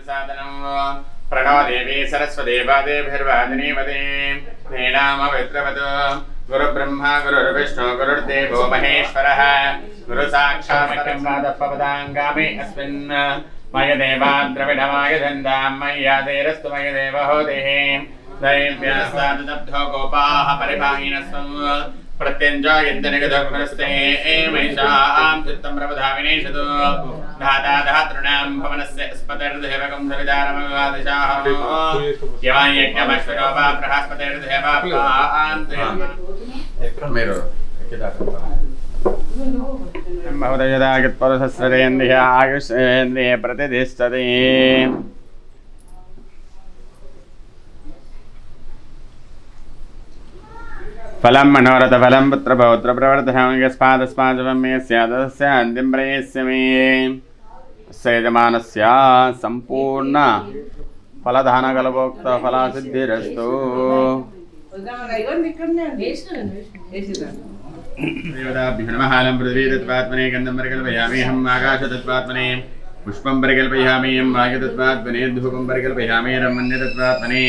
प्रणो देवी सरस्वती पादेभिर्वादिनीवते नेनामवित्रवत् गुरुब्रह्मा गुरुर्विष्णु गुरुर्देवो महेश्वरः गुरुसाक्षात्परमादपदाङ्गामि अस्मिन् मय देवा द्रविडमाय धन्दां मय्यादेरस्तु मय देवहोदेः दैव्यास्तादब्धो गोपाः परिपाहिनस्वं प्रत्यञ्जयन्तनिगधर्मस्ते एमैषां चित्तं प्रबधाविनेशतु धाता धातॄणां भवनस्य स्पतिर्देवकं सविदारमवादिशाः यवायज्ञमश्वरो वा बृहस्पतिर्देवापान्ते बहुदयदागत्परसस्रेन्द्रिय आयुष्येन्द्रिये प्रतिष्ठते फलं मनोरथ फलं पुत्र पौत्र प्रवर्धनं यस्मादस्माजवं मे स्यादस्य अन्तिं प्रयस्य मे यजमानस्य सम्पूर्ण फलधानकल्पोक्त फलसिद्धिरस्तु देवताभ्यो नमः अलं पृथ्वीतत्त्वात्मने गन्धं परिकल्पयामि अहम् आकाशतत्त्वात्मने पुष्पं परिकल्पयामि यं वायुतत्त्वात्मने धूपं परिकल्पयामि रमण्यतत्त्वात्मने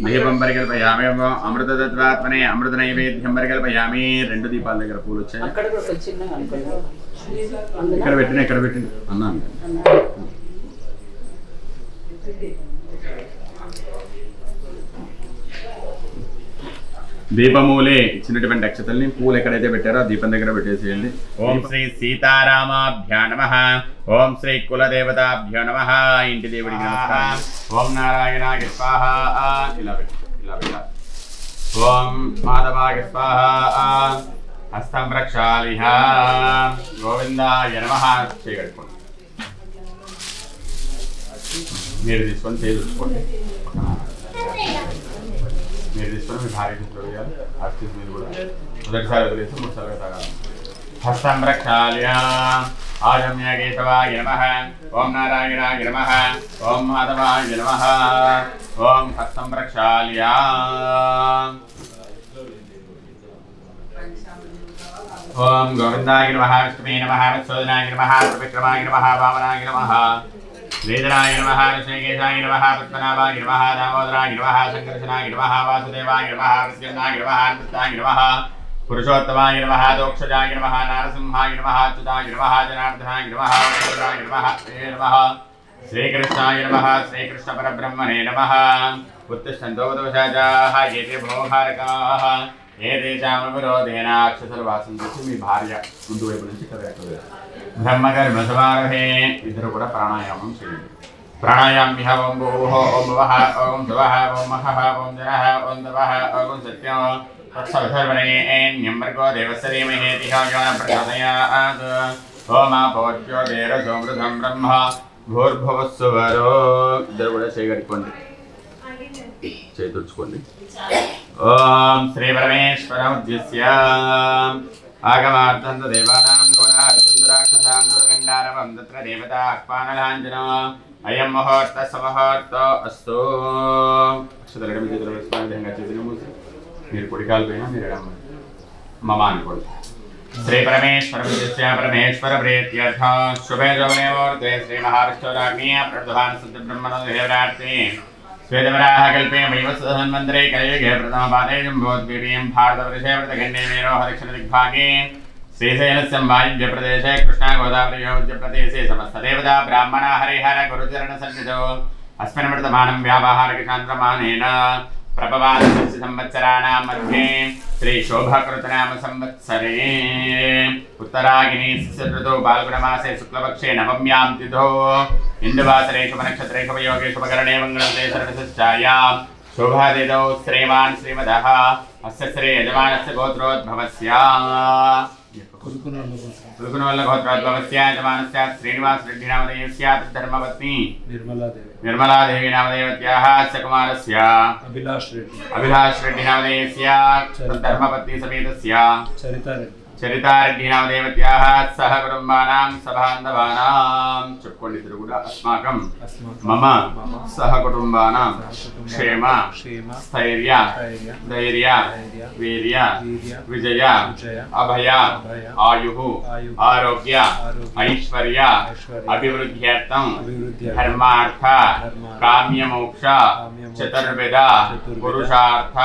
दीपं परिकल्पयामि अमृततत्त्वात्मने अमृतनैवेद्यं परिकल्पयामि రెండు దీపాల దగ్గర పూలు వచ్చాయి అక్కడ కూడా చిన్నగా అనుకోండి ఇక్కడ పెట్టిన అన్నాను దీపమూలే ఇచ్చినటువంటి అక్షతల్ని పూలు ఎక్కడైతే పెట్టారో ఆ దీపం దగ్గర పెట్టేసేయండి. ఓం శ్రీ సీతారామాభ్యా నమః. ఓం శ్రీ కులదేవతాభ్యో నమః. ఇంటి దేవుడికి నమస్కారం. ఓం నారాయణాయ స్వాహ. ఇలా పెట్ట ఓం మాధవాయ స్వాహ. హస్తం ప్రక్షాళిహ. గోవిందాయ నమః. చేయగలుగుకోండి. మీరు తీసుకొని చేయించుకోండి. మీరు తీసుకొని మీ భార్య చూడాలి. అర్చిత్ మీరు కూడా మొదటిసారి వదిలేసి 3 సార్లు తాగాలి. హస్తం ప్రక్షాళ్య. ఆజమ్య కేశవాయ నమః. ఓం నారాయణాయ నమః. ఓం మాధవాయ నమః. ఓం హస్తం ప్రక్షాళ్య. ఓం గోవిందాయ నమః. విష్ణువే నమః. విశ్వనాయ నమః. త్రివిక్రమాయ నమః. వామనాయ నమః. वेदनाय नमः. ऋषिकेशाय नमः. पद्मनाभाय नमः. दामोदराय नमः. संकर्षणाय नमः. वासुदेवाय नमः. प्रद्युम्नाय नमः. अमृताय नमः. पुरुषोत्तमाय नमः. दोक्षजाय नमः. नारसिंहाय नमः. अच्युताय नमः. जनार्दनाय नमः. वेदाय नमः. नमः. श्रीकृष्णाय नमः. श्रीकृष्णपरब्रह्मणे नमः. उत्तिष्ठन्तो दोषाजाः एते भोभारकाः ఏదేశామవిరోధేన అక్షసర్వాసం చేసి మీ భార్య ముందు వైపు నుంచి కదలకూడదు. బ్రహ్మగర్భ సమారభే. ఇద్దరు కూడా ప్రాణాయామం చేయండి. ప్రాణాయామ్య ఓం భూః ఓం భువః ఓం శువః ఓం మహః ఓం జనః ఓం తపః ఓం సత్యం తత్సవితుర్వరేణ్యం భర్గో దేవస్య ధీమహి ధియో యో నః ప్రచోదయాత్. ఓం ఆపోజ్యోతిరసో మృతం బ్రహ్మ భూర్భువస్సువరో. ఇద్దరు కూడా చేయగలుగుకోండి. చేతుర్చుకోండి. ఓం శ్రీ పరమేశ్వర ఉద్యస్య ఆగమార్థం దేవానాం గమనార్థం రాక్షసాం దుర్గండారవం తత్ర దేవతా ఆహ్వానలాంఛన అయం ముహూర్త సమహూర్త అస్తు. అక్షతలు ఎడమ చేతులు వేసుకునే విధంగా చేతులు మూసి మీరు కుడికాలు పైన మీరు ఎడమ మమ అనుకోండి. శ్రీ పరమేశ్వర ఉద్యస్య పరమేశ్వర ప్రీత్యర్థ శుభే శోభనే ముహూర్తే శ్రీ మహావిష్ణురాజ్ఞ ప్రదధాన సిద్ధ బ్రహ్మణో దేవరార్తి श्वेतवराह कल्पे वैवस्वधन्वन्तरे कलियुगे प्रथमपादे जम्बोद्वीर्यं भारतवर्षे व्रतखण्डे मेरोः दक्षिणदिग्भागे श्रीशैलस्य वायुव्यप्रदेशे कृष्णागोदावरीयोद्यप्रदेशे समस्तदेवता ब्राह्मणा हरिहर गुरुचरणसन्निधौ अस्मिन् वर्तमानं व्यावहारिकचान्द्रमानेन प्रभवादस्य संवत्सराणां मध्ये श्रीशोभकृतनाम संवत्सरे उत्तरायणे ऋतौ फाल्गुनमासे शुक्लपक्षे नवम्यां तिथौ इंदुवासरे शुभनक्षत्रे शुभयोगे शुभकरणे मंगलते सर्वशिष्टायां शोभादितौ श्रीमान् श्रीमदः अस्य श्री यजमानस्य गोत्रोद्भवस्य कुलकुनवल्ल गोत्रोद्भवस्य यजमानस्य श्रीनिवास रेड्डी नामधेयस्य धर्मपत्नी निर्मला देवी नामधेयत्याः अस्य कुमारस्य अभिलाष रेड्डी नामधेयस्य धर्मपत्नी समेतस्य చరితారెడ్డినామదేవత్యాః సహ కుటుంబానాం సబాంధవానాం చెప్పుకోండి ఇద్దరు కూడా అస్మాకం మమ సహ కుటుంబానాం క్షేమ స్థైర్య ధైర్య వీర్య విజయ అభయ ఆయుః ఆరోగ్య ఐశ్వర్య అభివృద్ధ్యర్థం ధర్మార్థ కామ్యమోక్ష చతుర్విధ పురుషార్థ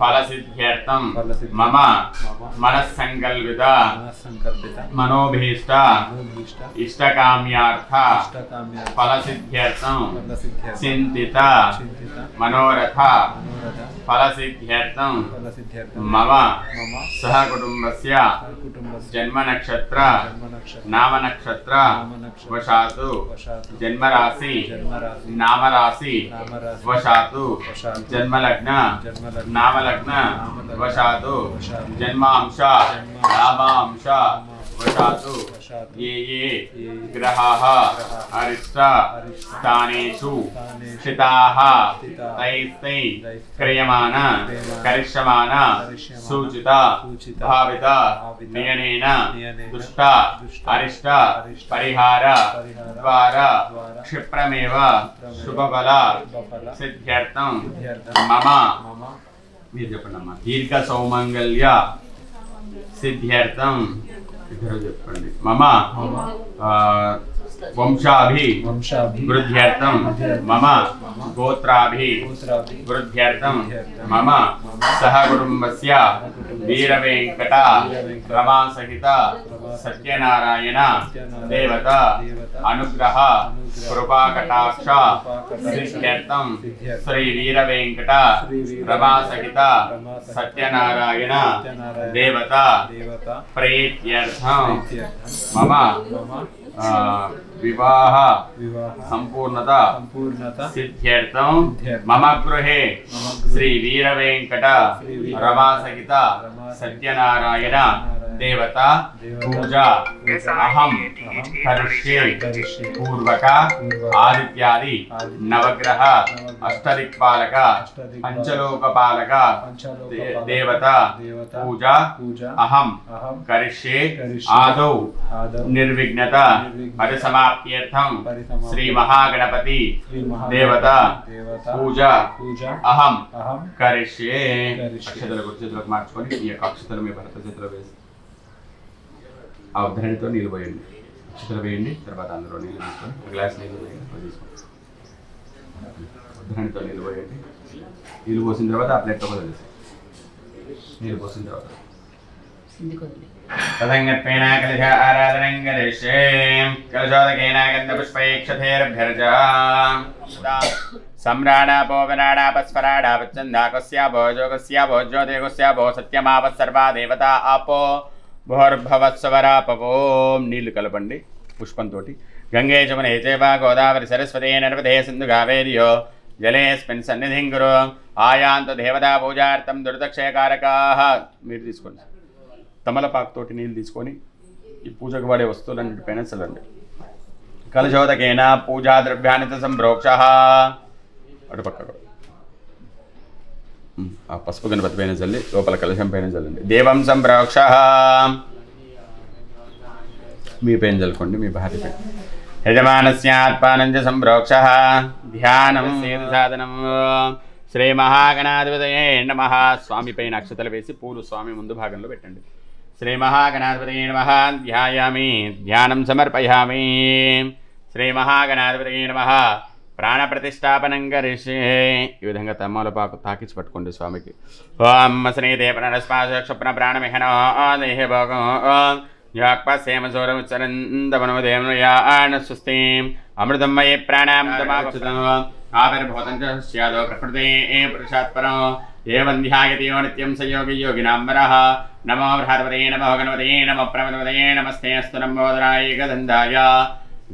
ఫలసిద్ధ్యర్థం మమ మనస్సంకల్పిత మనోభీష్ట ఇష్టకామ్యార్థ ఫలసిద్ధ్యర్థం చింతిత మనోరథ ఫలసిద్ధ్యర్థం మమ సహ కుటుంబస్య జన్మ నక్షత్ర నామ నక్షత్ర వశాతు జన్మరాశి నామరాశి వశాతు జన్మలగ్న నామలగ్న వశాతు జన్మాంశ నామాంశ వశాతు ये ये ग्रहाः अरिष्ट स्थानेषु स्थिताः तैस्तै क्रियमाण करिष्यमाण सूचित भावित नियनेन दुष्ट अरिष्ट परिहार द्वारा क्षिप्रमेव शुभफल सिद्ध्यर्थं मम दीर्घ सौमंगल्य सिद्ध्यर्थं मम వంశాభి వృద్ధ్యర్థం మమ గోత్రాభి వృద్ధ్యర్థం మమ సహ కుటుంబస్య వీరవేంకట రమాసహిత సత్యనారాయణ దేవత అనుగ్రహ కృపాకటాక్ష సిద్ధ్యర్థం శ్రీ వీరవేంకట రమాసహిత సత్యనారాయణ దేవత ప్రీత్యర్థం మమ विवाह संपूर्णता सिद्ध्यर्थं मम गृहे श्री वीरवेंकट रमासहित सत्यनारायण देवता पूजा अहम करिष्ये पूर्वक आदित्यादि नवग्रह अष्टदिक्पालक पंचलोकपालक देवता पूजा अहम करिष्ये आदौ निर्विघ्नता परिसमाप्त्यर्थं श्री महागणपति देवता पूजा अहम करिष्ये अक्षतలకు చేతులకు మార్చుకొని ఈ యొక్క అక్షతల మీ భర్త చేతిలో వేసి ఆ ఉద్ధరణితో నీళ్ళు పోయండి అక్షతలు వేయండి తర్వాత అందులో నీళ్ళు తీసుకొని ఒక గ్లాస్ నీళ్ళు పోయండి తీసుకోండి ఉద్ధరణితో నీళ్ళు పోయండి నీళ్ళు పోసిన తర్వాత ఆ ప్లేట్తో వదిలేసి నీళ్ళు పోసిన తర్వాత तदंगत्वेन कलश आराधनं करिष्ये कलशोदकेन गन्धपुष्पैक्षतेर्भ्यर्जा सम्राडापोवराडापस्फराडापच्चन्दाकस्य भोजोगस्य भोज्योदेगस्य भो सत्यमापः सर्वा देवता आपो भोर्भवत्स्वरापवो नीళ్ళు కలపండి పుష్పంతోటి గంగే జమునే చైవ గోదావరి సరస్వతి నర్మదే సింధు కావేర్యో జలేస్మిన్ సన్నిధిం కురు ఆయాంత దేవతా పూజార్థం దుర్దక్షయకారకాః మీరు తీసుకోండి తమలపాకుతోటి నీళ్ళు తీసుకొని ఈ పూజకు వాడే వస్తువులన్నిటిపైన చల్లండి కలశోదకేన పూజా ద్రవ్యాన్ని సంప్రోక్ష అటుపక్కకు ఆ పసుపు గణపతి పైన చల్లి లోపల కలశం పైన చల్లండి దేవం సంప్రోక్ష మీ పైన చల్లుకోండి మీ భార్య పైన యజమానస్యాత్మానం చ సంప్రోక్ష ధ్యానం సేతు సాధనం శ్రీ మహాగణాధిపతయే నమః స్వామి పైన అక్షతలు వేసి పూలు స్వామి ముందు భాగంలో పెట్టండి శ్రీ మహాగణాధిపతయే నమః ధ్యాయామి ధ్యానం సమర్పయామి శ్రీ మహాగణాధిపతయే నమః ప్రాణ ప్రతిష్టాపనం కరిష్యే ఈ విధంగా తమలపాకు తాకించి పట్టుకోండి స్వామికి ఓం శ్రీదే ప్రణస్పాక్షప్న ప్రాణమిహనో దేహే భోగం యాక్పసేమసోరముచ్చరందమనోదేవయాన సుస్థిం అమృతం మయే ప్రాణామృతమావచ్యుతం ఆవిర్భూతం చ స్యాదో ప్రకృతే పురుషాత్పరం ఏవం ధ్యాయతే నిత్యం స యోగి యోగినాంబరః నమో బృహద్పతే నమో గణపతే నమో ప్రమదపతే నమస్తే అస్తు నంబోదరాయ గదండాయ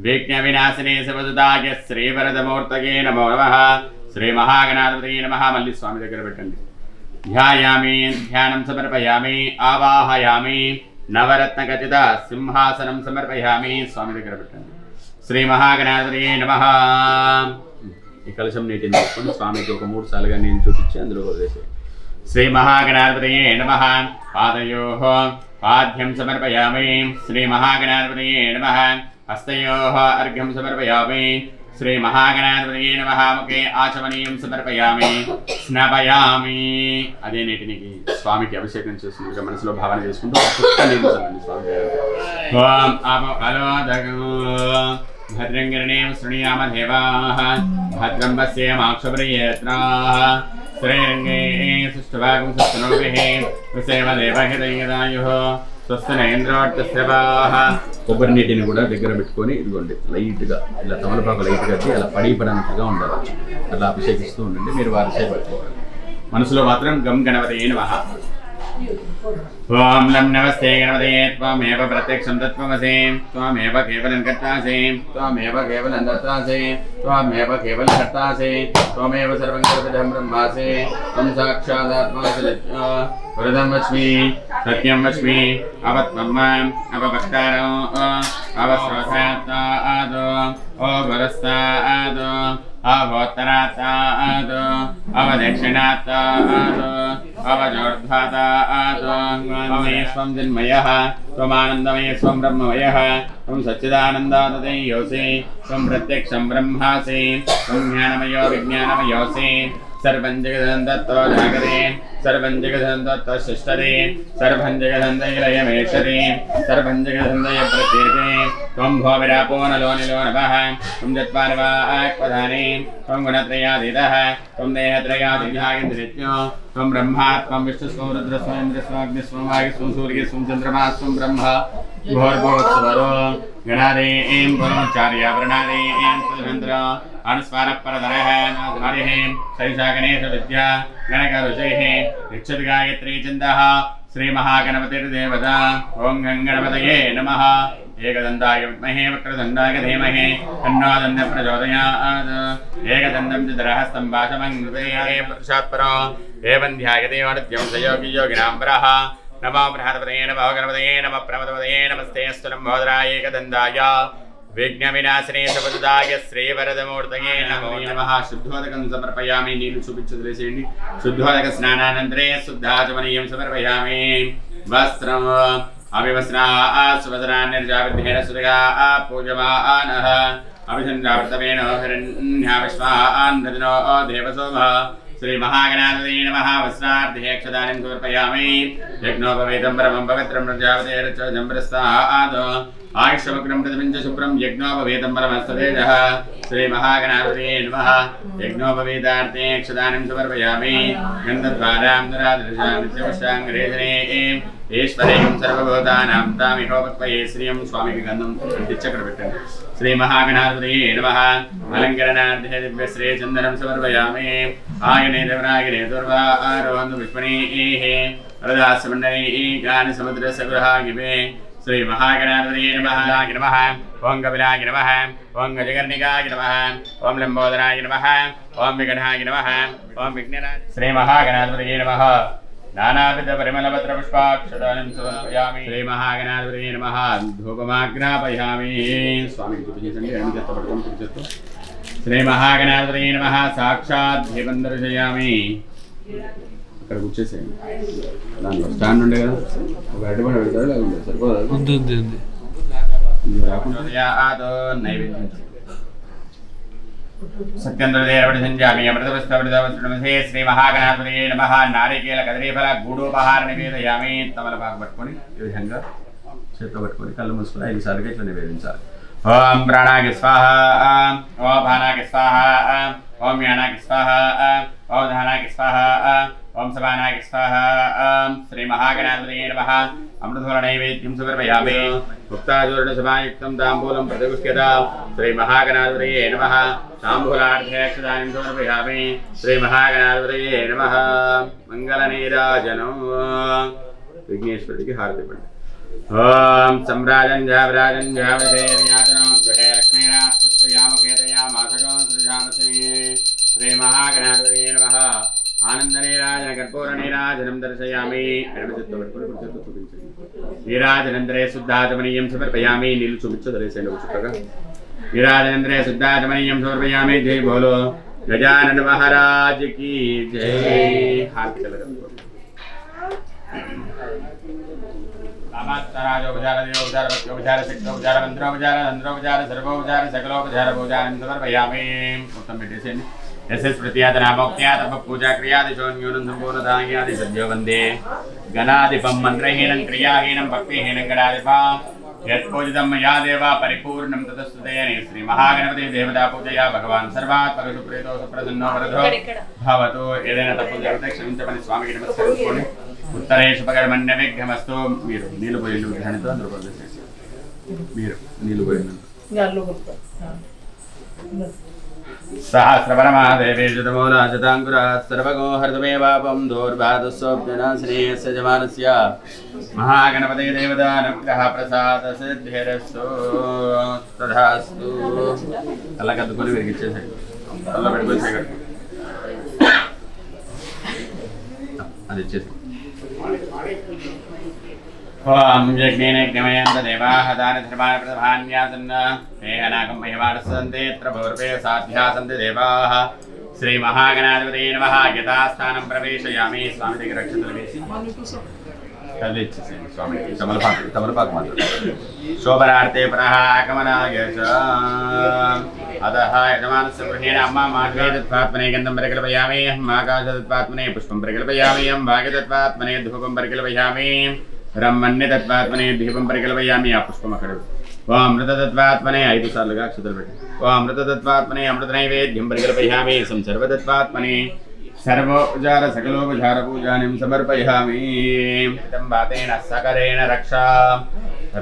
విఘ్న వినాశనే శివసుదాయ శ్రీవరదమూర్తగే నమో నమః శ్రీ మహాగణాధిపతయే నమః మళ్ళీ స్వామి దగ్గర పెట్టండి ధ్యాయామి ధ్యానం సమర్పయామి ఆవాహయామి నవరత్నఖచిత సింహాసనం సమర్పయామి స్వామి దగ్గర పెట్టండి శ్రీ మహాగణాధిపతయే నమః ఈ కలశం నీటిని తీసుకొని స్వామికి ఒక 3 సార్లుగా నేను చూపించి అందులో వదిలేసి శ్రీ మహాగణాధిపతయే నమః పాదయోః పాద్యం సమర్పయామి శ్రీ మహాగణాధిపతయే నమః హస్తయోః అర్ఘ్యం సమర్పయామి శ్రీ మహాగణాధిపతయే నమః ముఖే ఆచమనీయం సమర్పయామి స్నాపయామి. అదే నీటిని స్వామికి అభిషేకం చేస్తున్నట్టుగా మనసులో భావన చేసుకుంటూ స్వామి. ఓం అపోకలోదగం భద్రంగిరణీం శృణుయామ దేవాః భద్రం పశ్యేమాక్షప్రియత్నాః శ్రీరంగే సుష్ఠుభాగం సుష్ఠునోభిః విసేమ దేవహితైర్దాయుః స్వస్థనేంద్రోర్తస్యవాః. కొబ్బరి నీటిని కూడా దగ్గర పెట్టుకొని ఇదిగోండి లైట్గా ఇలా తమలపాకు లైట్గా అలా పడిపడనట్టుగా ఉండాలి. అలా అభిషేకిస్తూ ఉండండి. మీరు వారి చేపట్టుకోవాలి. మనసులో మాత్రం గం గణపతయే నమః. ఓం లం నమస్తే గణపతయే త్వమేవ ప్రత్యక్షం తత్వమసి త్వమేవ కేవలం కర్తాసి త్వమేవ కేవలం దత్తాసి త్వమేవ కేవలం కర్తాసి త్వమేవ సర్వం కల్పితం బ్రహ్మాసి త్వం సాక్షాదాత్మాసి వరదం వచ్మి సత్యం వచ్మి అవత్మమ్మ అవభక్తారో అవశ్రోతాదో అవరస్తాదో అవోత్తరాతాదో అవదక్షిణాతాదో అవజోర్ధ్వాతాదో త్వమేస్వం జన్మయః త్వమానందమయస్వం బ్రహ్మమయః త్వం సచ్చిదానందాతదయోసి త్వం ప్రత్యక్షం బ్రహ్మాసి త్వం జ్ఞానమయో విజ్ఞానమయోసి सर्वं जगदं दत्तो जागरे सर्वं जगदं दत्तो शिष्टरे सर्वं जगदं दयलयमेशरे सर्वं जगदं दयप्रत्येते त्वं भो विरापो नलो निलो नभः त्वं चत्वारवाक्पदाने त्वं गुणत्रयाधीतः त्वं देहत्रयाधीधागिन्द्रित्यो त्वं ब्रह्मा त्वं विष्णुस्वं रुद्रस्वं इन्द्रस्वं अग्निस्वं वायुस्वं सूर्यस्वं चन्द्रमास्वं ब्रह्म भोर्भुवस्वरो गणादें पुरुचार्य वृणादें सुरेन्द्र अनुस्वार परधरः हरिः सरिषा गणेश विद्या गणक ऋषिः ऋक्षति गायत्री छन्दः श्री महागणपतिर्देवता ओं गणपतये नमः एकदन्ताय विद्महे वक्रतुण्डाय धीमहि तन्नो दन्तः प्रचोदयात् एकदन्तं चतुरहस्तं वाचमङ्गलये पुरुषात्परो एवं ध्यायते वादित्यं सयोगी योगिनाम्बरः नमो बृहस्पतये नमो गणपतये नमः प्रमदपतये नमस्ते अस्तु लम्बोदराय एकदन्ताय विघ्न विनाशिने सुभदाय श्रीवरदमूर्तये नमो नमः. शुद्धोदकं समर्पयामि. नीलु చూపించదలేసేయండి. शुद्धोदक स्नानानन्तरे शुद्धाचमनीयं समर्पयामि. वस्त्रम् अभिवस्त्रात् सुभद्रान्यर्जाविद्धेन सुरगा पूजमानः अभिषन्द्रावर्तमेन हिरण्याविश्वान् ददिनो देवसोमः श्री महागणाधिपतये नमः. वस्त्रार्धेक्षदानं समर्पयामि. यज्ञोपवीतं परमं पवित्रं प्रजापतेर्चोजं प्रस्तात् आयुष्यवक्रं प्रतिपञ्च शुभ्रं यज्ञोपवीतं परमस्ततेजः श्री महागणाधिपतये नमः. यज्ञोपवीतार्थे क्षदानं समर्पयामि. गन्धद्वारां दरादृशां नित्यपुष्टाङ्गरेजने ఈశ్వరేయం సర్వభూతానాం తామిహోపత్వయే శ్రీయం. స్వామికి గంధం చక్ర పెట్టండి. శ్రీ మహాగణాధిపతయే నమః. అలంకరణార్థే దివ్యశ్రీ చందనం సమర్పయామి. ఆయనే దేవరాగినే దుర్వారోహంతు పుష్పణీః వరదాస్యమండనీః గాని సముద్ర సగృహాగివే. శ్రీ మహాగణాధిపతయే నమః. ఓం కపిలాయ నమః. ఓం గజకర్ణికాయ నమః. ఓం లంబోదరాయ నమః. ఓం విఘ్నాయ నమః. ఓం విఘ్నరాజ. శ్రీ మహాగణాధిపతయే నమః. नानाविध परिमलपत्र पुष्पाक्षदानं समर्पयामि. श्री महागणाधिपतये नमः. धूपमाग्रापयामि. स्वामी श्री महागणाधिपतये नमः. साक्षात् दीपं दर्शयामि. ఇక్కడ కూర్చేసేయండి. దాంట్లో స్టాండ్ ఉండే కదా, ఒక అడ్డుపడి పెడతాడు లేకుంటే సరిపోదా? నైవేద్యం सत्यन्द्रदेवसंजामि अमृतवस्तवृतवस्त्रमसे श्री महागणाधिपतये नमः. नारिकेल कदलीफल गूढोपहार निवेदयामि. तमलपाకు పట్టుకొని ఈ విధంగా చేతిలో పట్టుకొని కళ్ళు మూసుకొని 5 సార్లు ఇట్లా నివేదించాలి. ఓం ప్రాణాయ స్వాహ. ఓం భానాయ స్వాహ. ఓం యానాయ స్వాహ. ఓం ధానాయ స్వాహ. ఓం సమానాయ స్వాహ. శ్రీ మహాగణాధిపతये నమః. అమృతఫల నైవేద్యం సమర్పయామి. ముక్తాచూర్ణ సమాయుక్తం తాంబూలం ప్రతిగృహ్యత. శ్రీ మహాగణాధిపతये నమః. ताम्बूलार्धेक्षदानं समर्पयामि. श्री महागणाधिपतये नमः. मंगलनीराजनं विघ्नेश्वरी हारति पड़े. ओम सम्राजन जावराजन जावतेर्यातनं गृहे लक्ष्मीनाथस्तयामकेतयामासकं सृजामसे. श्री महागणाधिपतये नमः. आनंदनीराजन कर्पूरनीराजनं दर्शयामि. नीराजनन्तरे शुद्धाचमनीयं समर्पयामि. नीलु చూపించదలేసేయండి. చుట్టగా नीराजनेन्द्रे शुद्धाचमनीयं समर्पयामि. जय बोलो गजानन महाराज की जय। हाथ चल उपचार देवोपचार भक्त्योपचार शक्तोपचार मंत्रोपचार तंत्रोपचार सर्वोपचार सकलोपचार पूजां समर्पयामि। उत्तम मेडिटेशन यस्य स्मृत्यात् नामोक्त्यात् पूजा क्रियादिशोन्यूनं सम्पूर्णतायादि सद्यो वन्दे गणाधिपं मन्त्रहीनं क्रियाहीनं भक्तिहीनं गणाधिपं यत्पूजितं मया देव परिपूर्णं ततस्तुतेन श्री महागणपति देवता पूजया भगवान् सर्वात्मक सुप्रीतो सुप्रसन्नो वरदो भवतु। ఏదైనా తప్పు జరిగితే క్షమించమని స్వామికి నమస్కరించుకోండి। ఉత్తరేషు పగర్మణ్య విఘ్నమస్తు। మీరు నీళ్ళు పోయి ధ్యానితో అందరూ ప్రవేశించారు। మీరు నీళ్ళు పోయినంత सहस्रपरमादेवी जुतमूलाजताङ्कुरा सर्वगो हृदमेवापं दोर्बाधस्वप्ननाश्रेयस्य जमानस्य महागणपति देवतानुग्रहप्रसादसिद्धिरस्तु तथास्तु। అలా కదుకొని విరిగిచ్చేసాయి అలా పెట్టుకొచ్చేయగలరు అది ఇచ్చేసి ओम यज्ञेन यज्ञमयन्त देवाः दान धर्मान् प्रधान्यासन्न हेहनाकं महिमानसन्ते यत्र भूर्वे साध्या सन्ति देवाः। श्री महागणाधिपतये नमः। यथास्थानं प्रवेशयामि। स्वामी దగ్గర రక్షితలు వేసి కలిచ్చేసేయండి స్వామికి తమలపాకు మాత్రం శోభనార్థే పునః ఆగమనాయ చ अतः यजमानस्य गृहेण अम्मा माघे तत्त्वात्मने गन्धं परिकल्पयामि। माकाशतत्त्वात्मने पुष्पं परिकल्पयामि। भाग्यतत्त्वात्मने धूपं परिकल्पयामि। ब्रह्मण्य तत्त्वात्मने दीपं परिकल्पयामि। आ पुष्पम् अక్కడ ओम अमृततत्त्वात्मने 5 సార్లుగా అక్షతలు పెట్టి ओम अमृततत्त्वात्मने अमृतनैवेद्यं परिकल्पयामि। सर्वतत्त्वात्मने सर्वोपचार सकलोपचार पूजां समर्पयामि। तं वातेन सकरेण रक्षा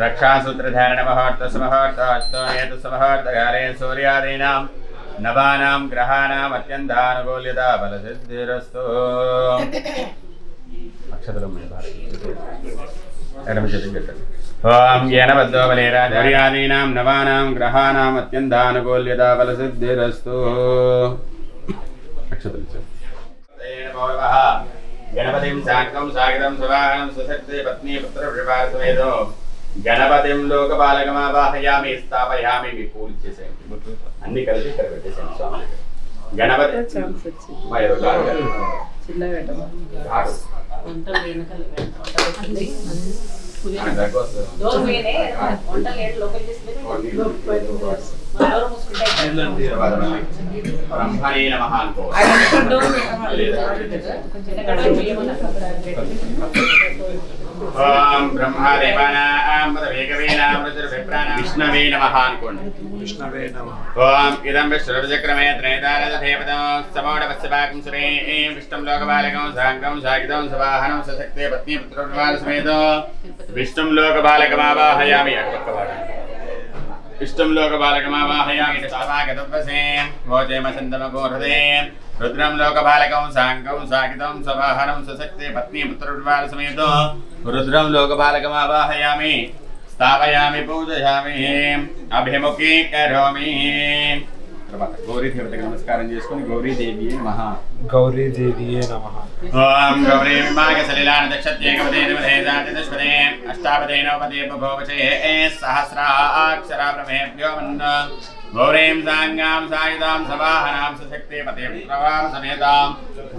रक्षासूत्रधारण मुहूर्तसमुहूर्तस्तु समहूर्तकाले सूर्यादीनां नवानां ग्रहाणाम् अत्यन्तानुकूल्यता फलसिद्धिरस्तु। ओम येन बद्धो बलेराजर्यादीनां नवानां ग्रहाणाम् अत्यन्तानुकूल्यता फलसिद्धिरस्तु। गणपतिं साकं सागितं सवाहनं सशक्ते पत्नी पुत्र परिवारसमेतो गणपतिं लोकपालकमावाहयामि स्थापयामि। మీ పూలు చేసేయండి అన్ని కలిసి ఇక్కడ పెట్టేసేయండి స్వామి। గణపతి మైరు గారు చిన్న వెంటనే గారు వంటలు వెనకాల వంటలు డోర్ మీనే వంటలు ఏడు లోకల్ చేస్తే డోర్ మూసుకుంటాయి బ్రహ్మణే నమః అనుకో డోర్ ఓం బ్రహ్మదేవానాం పదవేగవేనాం రుద్రవిప్రాణాం విష్ణవే నమః అనుకోండి విష్ణవే నమః। ఓం ఇదం విష్ణురుచక్రమే త్రైతారదేవతం సమోడవస్యపాకం సురే విష్ణుం లోకపాలకం సాంగం సాగితం సవాహనం సశక్తే పత్ని పుత్రపరివారసమేతో విష్ణుం లోకపాలకమావాహయామి। विष्णुं लोकपालकमावाहयामि। स्वागतवसे भोजेमसन्दमगोहृदे रुद्रं लोकपालकं साङ्गं सागितं सवाहनं सशक्ते पत्नी पुत्रपरिवारसमेतो रुद्रं लोकपालकमावाहयामि। स्थापयामि पूजयामि अभिमुखी करोमि। गौरी देवतకి నమస్కారం చేసుకొని గౌరీ దేవియే నమః। గౌరీ దేవియే నమః। ఓం గౌరీ విమాగసలిలాన దక్షత్యేకవదేన వదేదాతి దశ్వదే అష్టావదే నవపదే బభోవచే సహస్రాక్షరా బ్రహ్మేభ్యో మన్న గౌరీం సాంగాం సాయుధాం సవాహనాం సశక్తే పతే పుత్రవాం సమేతాం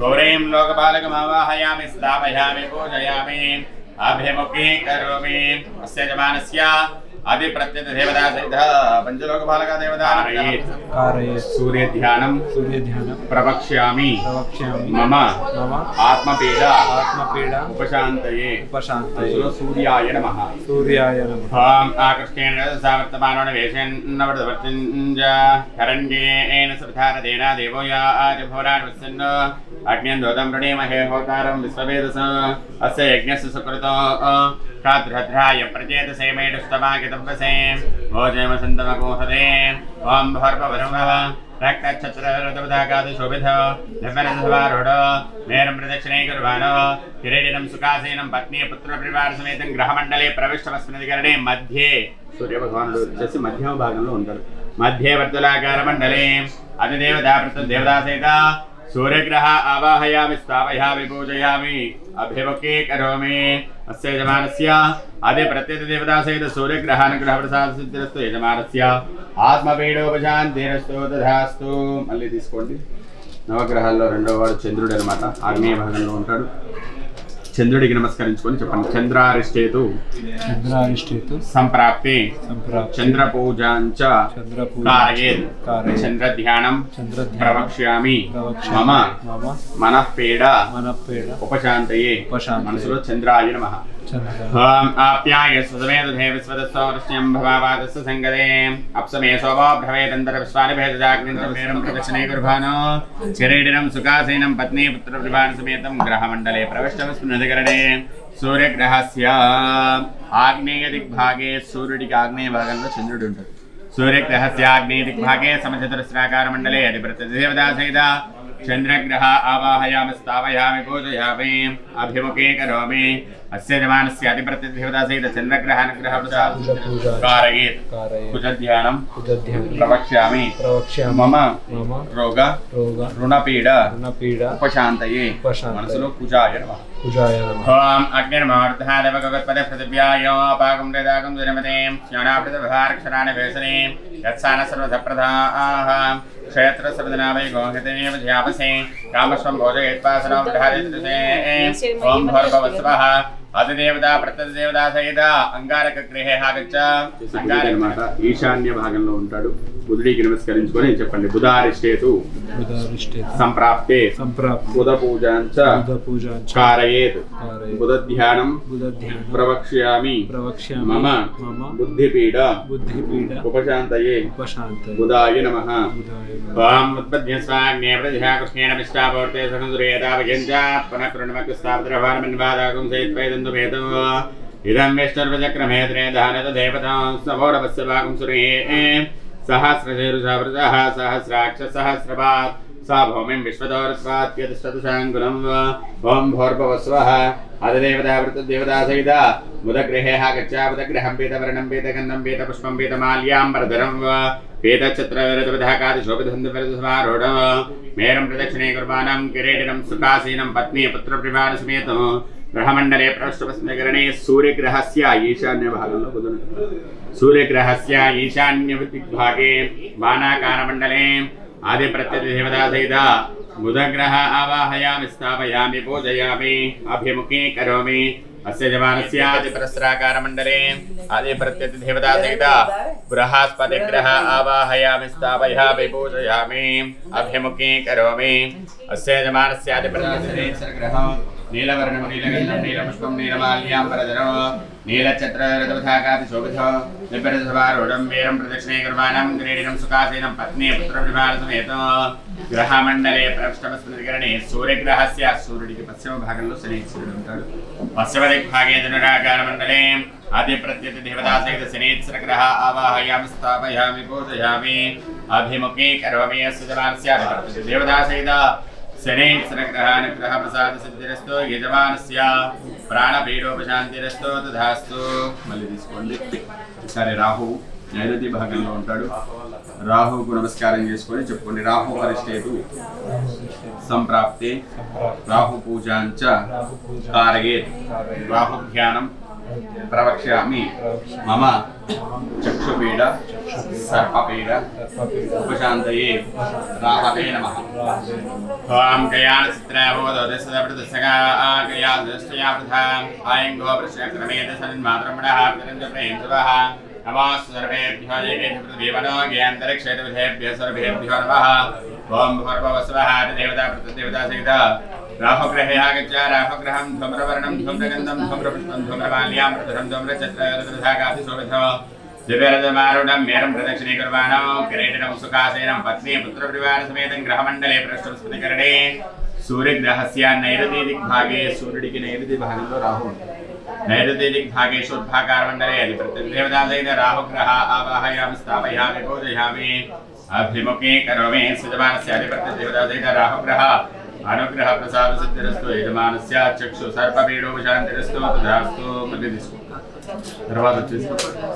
గౌరీం లోకపాలకమావాహయామి। స్థాపయామి పూజయామి అభిముఖీ కరోమి। అస్య జమానస్య आदि प्रत्येक देवता सहित पंचलोकपालक देवता सूर्य ध्यानं प्रवक्ष्यामि मम आत्मपीडा उपशान्तये सूर्याय नमः। ओम आकृष्टेन सावर्तमानो वेशेन नववर्तञ्ज हरण्येन श्रद्धारदेन देवो याज भोरान् वत्सन्न अग्न्यं दोतं प्रणीमहे होतारं विश्ववेदस अस्य यज्ञस्य सुकृतो काद्रद्राय प्रचेतसे मेडुस्तमागितव्यसे भोजयमसन्तमगोहदे ओम भर्भवरुणः रक्तच्छत्ररथपदाकादशोभिध नवरसवारूढ मेरं प्रदक्षिणे कुर्वाणो किरीटिनं सुखासीनं पत्नी पुत्रपरिवारसमेतं ग्रहमण्डले प्रविष्टमस्मिन्नधिकरणे मध्ये सूर्यभगवानुడు వచ్చేసి మధ్య భాగంలో ఉంటారు। మధ్య వర్తులాకార మండలే అధిదేవతా ప్రతిదేవతా సహిత सूर्यग्रह आवाहयामि स्थापयामि पूजयामि अभिमुखी करोमि अस्य यजमानस्य आदि प्रत्येक देवता सहित सूर्यग्रहानुग्रह प्रसाद सिद्धिरस्तु यजमानस्य ఆత్మపీడోపశాంతిరస్తు తథాస్తు. మళ్ళీ తీసుకోండి. నవగ్రహాల్లో రెండవ వాడు చంద్రుడు అనమాట. ఆగ్నేయ భాగంలో ఉంటాడు. చంద్రుడికి నమస్కరించుకొని చెప్పండి. చంద్రారిష్టేతు సంప్రాప్తే చంద్రపూజాంచ కారయేత్ చంద్రధ్యానం ప్రవక్ష్యామి మమ మనఃపీడ ఉపశాంతయే. మనసులో చంద్రాయ నమః. आप्याय सुसमेत विश्वदस्सौरस्यं भवावादस्य संगदे अप्समे सोमो भ्रवेदन्तर विश्वानि भेदजाग्निं प्रदक्षिणे कुर्बानो किरीटिनं सुखासीनं पत्नी पुत्रप्रभान समेतं ग्रहमण्डले प्रविष्टमस्मिन्नधिकरणे सूर्यग्रहस्य आग्नेय दिग्भागे सूर्युडिకి आग्नेయ భాగంలో చంద్రుడు ఉంటాడు. सूर्यग्रहस्य आग्नेय दिग्भागे समचतुरस्राकारमण्डले अधिपत्यदेवता सहित चंद्रग्रह आवाहयामि स्थापयामि पूजयामि अभिमुखे करोमि. अस्य यजमानस्य अधिपत्यदेवता सहित चंद्रग्रहानुग्रह प्रसाद कारयेत् कुजध्यानं प्रवक्ष्यामि मम रोग ऋणपीड उपशान्तये. मनसुलो कुजाय नमः. ओम अग्निर्मूर्धादेव गगत्पदे पृथिव्याय अपाकं वेदाकं जनमते श्यानापृतभारक्षराणि वेसने यत्सान सर्वधप्रदाः क्षेत्र सर्वदनावै गोहतेनेव ध्यापसे कामस्वं भोजयेत्पासनं धारयते. ओम भर्गवस्वः అధిదేవతా ప్రత్యదేవతా సహిత అంగారక గృహే ఆగచ్చ. అంగారక ఈశాన్య భాగంలో ఉంటాడు. బుధుడికి నమస్కరించుకొని చెప్పండి. బుధారిష్టేతు సంప్రాప్తే బుధ పూజాంచ కారయేత్ బుధధ్యానం ప్రవక్ష్యామి మమ బుద్ధిపీడ ఉపశాంతయే బుధాయ నమః. ఓం ఉత్పద్యస్వాగ్నే ప్రజా కృష్ణేన విష్టాపవర్తే సహందురేతా వయంజాత్ పునః కృణమకుస్తాబ్ద్రవానమన్వాదాగం సైత్వైదందు భేదో ఇదం విష్ణుర్వచక్రమేత్రే దానత దేవతా సవోరవస్య భాగం సురే सहस्रशीर्षवृतः सहस्राक्ष सहस्रपात् सा भूमिं विश्वदौरस्वात्यतिष्ठतुषाङ्कुलं ओं भोर्भवस्वः अधिदेवता वृत्तदेवता सहित बुधगृहे आगच्छ. बुधगृहं पीतवर्णं पीतगन्धं पीतपुष्पं पीतमाल्याम्बरधरं पीतच्छत्रविरतविधाकादिशोभितसन्धिपरिसमारूढं मेरं प्रदक्षिणे कुर्बानं किरीटिनं सुखासीनं पत्नी पुत्रप्रभासमेतं ग्रहमण्डले प्रविष्टमस्मिन्नधिकरणे सूर्यग्रहस्य ईशान्य भागंलो बुधुडु. सूर्यग्रहस्य ईशान्य दिग्भागे बाणाकारमण्डले आदिप्रत्यदेवता सहित बुधग्रह आवाहयामि स्थापयामि पूजयामि अभिमुखे करोमि. अस्य यजमानस्य आदिप्रस्राकारमण्डले आदिप्रत्यदेवता सहित बृहस्पतिग्रह आवाहयामि स्थापयामि पूजयामि अभिमुखे करोमि. अस्य यजमानस्य आदिप्रत्यदेवताग्रह नीलवर्णं नीलगन्धं नीलपुष्पं नीलमाल्याम्बरधरो नीलच्छत्ररथपथाकादिशोभितो निपरिसभारूढं वीरं प्रदक्षिणे कुर्बानं किरीटिनं सुखासीनं पत्नी पुत्रप्रभासमेतं ग्रहमण्डले प्रविष्टमस्मिन्नधिकरणे सूर्यग्रहस्य सूर्युडिకి పశ్చిమ భాగంలో శనీశ్వరుడు ఉంటాడు. పశ్చిమ దిగ్భాగే ధనురాకారమండలే ఆదిప్రత్యదేవతా సహిత శనీశ్వరగ్రహ ఆవాహయామి స్థాపయామి పూజయామి అభిముఖే కరోమి. అస్య యజమానస్య ఆదిప్రత్యదేవతా సహిత शनेश्वरग्रहानुग्रह प्रसाद सिद्धिरस्तु यजमानस्य ప్రాణపీడోపశాంతిరస్తు తథాస్తు. మళ్ళీ తీసుకోండి. సరే రాహు నైరుతి భాగంలో ఉంటాడు. రాహుకు నమస్కారం చేసుకొని చెప్పుకోండి. రాహు అరిష్టేతు సంప్రాప్తే రాహు పూజాంచ కారయేత్ రాహుధ్యానం ప్రవక్ష్యామి మమ చక్షుపీడ సర్పపీడ ఉపశాంతయే రాహవే నమః. ఓం గయానచిత్రావోదశదృతసగాగయాదృష్టయావృథా ఆయంగో వృషక్రమేత సన్మాత్రమణః ప్రేంజవః నమః సర్వేభ్యో జగేభ్యో జ్ఞాంతరిక్షేతవిధేభ్యः సర్వేభ్యో నమః. ఓం భూర్భువస్వః దేవతా ప్రతిదేవతా సహిత राहुग्रहे आगच्छ. राहुग्रहं धूम्रवर्णं धूम्रगन्धं धूम्रपुष्पं धूम्रमाल्याम्बरधरं धूम्रच्छत्ररथपथाकादिशोभितो दिव्यरथमारूढं मेरं प्रदक्षिणे कुर्वाणो किरीटिनं सुखासीनं पत्नी पुत्रपरिवारसमेतं ग्रहमण्डले प्रविष्टमस्मिन्नधिकरणे सूर्यग्रहस्य नैऋति दिग्भागे सूर्युडिకి नैऋति భాగంలో రాహు नैऋति दिग्भागे शूर्भाकारमण्डले अधिपत्यदेवता सहित राहुग्रह आवाहयामि स्थापयामि पूजयामि अभिमुखे करोमि. यजमानस्य अधिपत्यदेवता सहित राहुग्रह अनुग्रह प्रसाद सिद्धिरस्तु यजमानस्य चक्षु सर्पपीडोपशांतिरस्तु तथास्तु. मध्य తర్వాత వచ్చేసి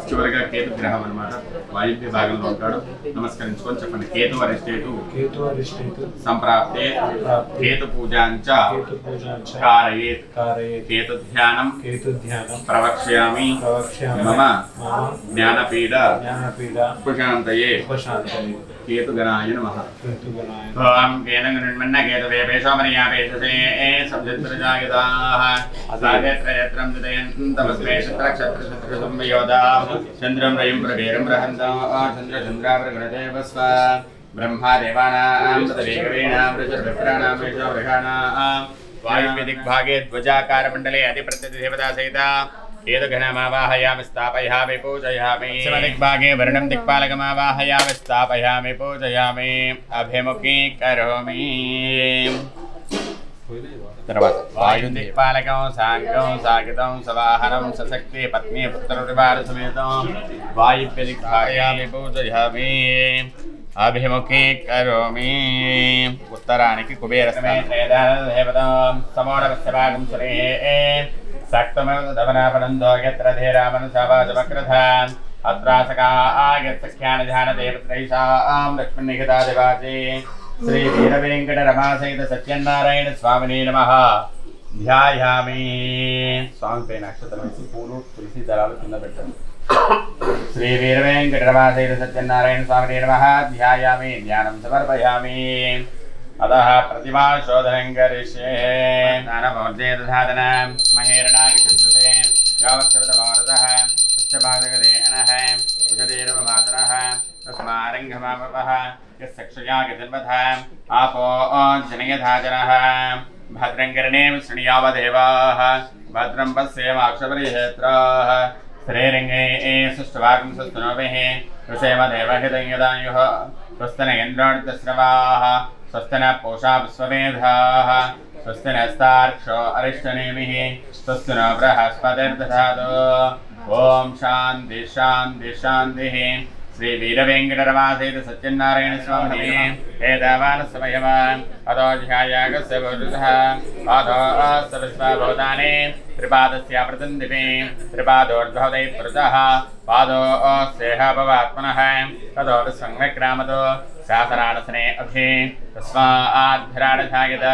చివరిగా కేతు గ్రహం అనమాట, వాయువ్య భాగంలో ఉంటాడు. నమస్కరించుకొని చెప్పండి. కేతు అరిష్టేతు సంప్రాప్తే కేతు పూజాంచ కారయేత్ కేతు ధ్యానం ప్రవక్ష్యామి మమ జ్ఞానపీడ ఉపశాంతయే కేతుగణాయ నమః. ఓం కేతుగణమన్న కేతువే పేషోమనియాపేషసే సంజత్రజాయదాః సాగత్రయత్రం దదయంతమస్మే శత్రక్షత్రశత్రుసంయోదాః చంద్రం రయం ప్రవేరం రహంతాః చంద్రచంద్రావృగణదేవస్వ బ్రహ్మా దేవానాం తదేకవేణాం ఋషిర్విప్రాణాం వేషోవృషాణాం వాయువ్యదిగ్భాగే ధ్వజాకారమండలే అధిప్రతిదేవతా సహిత केतुगणमावाहयामि स्थापयामि पूजयामि दिग्भागे वर्णं दिक्पालकमावाहयामि स्थापयामि पूजयामि अभिमुखी करोमि తర్వాత వాయు దిక్పాలకం సాంగం సాగితం సవాహనం సశక్తి పత్ని పుత్రపరివార సమేతం వాయువ్య దిగ్భాగయామి పూజయామి అభిముఖీ కరోమి. ఉత్తరానికి కుబేర సమోడవస్యభాగం సురే సక్తమేవ దమనాపనందో యత్ర ధీరామనుషావాజమక్రధాన్ అత్రాసకాయత్సఖ్యానధ్యానదేవత్రైషాం లక్ష్మీనిహితాదివాచి శ్రీ వీరవేంకటరమాసహిత సత్యనారాయణ స్వామినే నమః. ధ్యాయామి. స్వామి పైన అక్షతలు వేసి పూలు తులసి దళాలు కింద పెట్టండి. శ్రీ వీరవేంకటరమాసహిత సత్యనారాయణ స్వామినే నమః. ధ్యాయామి. ధ్యానం సమర్పయామి. अतः प्रतिमा शोधनं करिष्ये. नानमोर्जेदधादनं महेरणागिषसे यावत्सवतमोरतः पुष्टभाजगदेनः कुशदेरवमातरः तस्मारङ्घमापः यस्सक्षया गजन्वथ आपो जनयधाजनः भद्रं कर्णे शृणुयावदेवाः भद्रं पश्येमाक्षपरिहेत्राः श्रीरङ्गे सुष्ठुवागं सुस्तनोभिः ऋषेमदेवहितयदायुः स्वस्तनयन्द्राणितस्रवाः स्वस्तिन पूषा विश्वमेधाः स्वस्तिनस्तार्क्ष्यो अरिष्टनेमिः स्वस्तिन बृहस्पतिर्दधातु. ओम शांति शांति शांतिः. श्री वीरवेंकटरमासहित सत्यनारायण स्वामी एतावानसमयवान् अतो ध्यायागस्य भूतः अतो अस्य विश्वभूतानि त्रिपादस्य प्रतन्दिपे त्रिपादोर्ध्वदै पुरुषः पादो अस्येह भवात्मनः ततो विसंविक्रामतो शासनानसने अभि तस्माद्भिराडधायत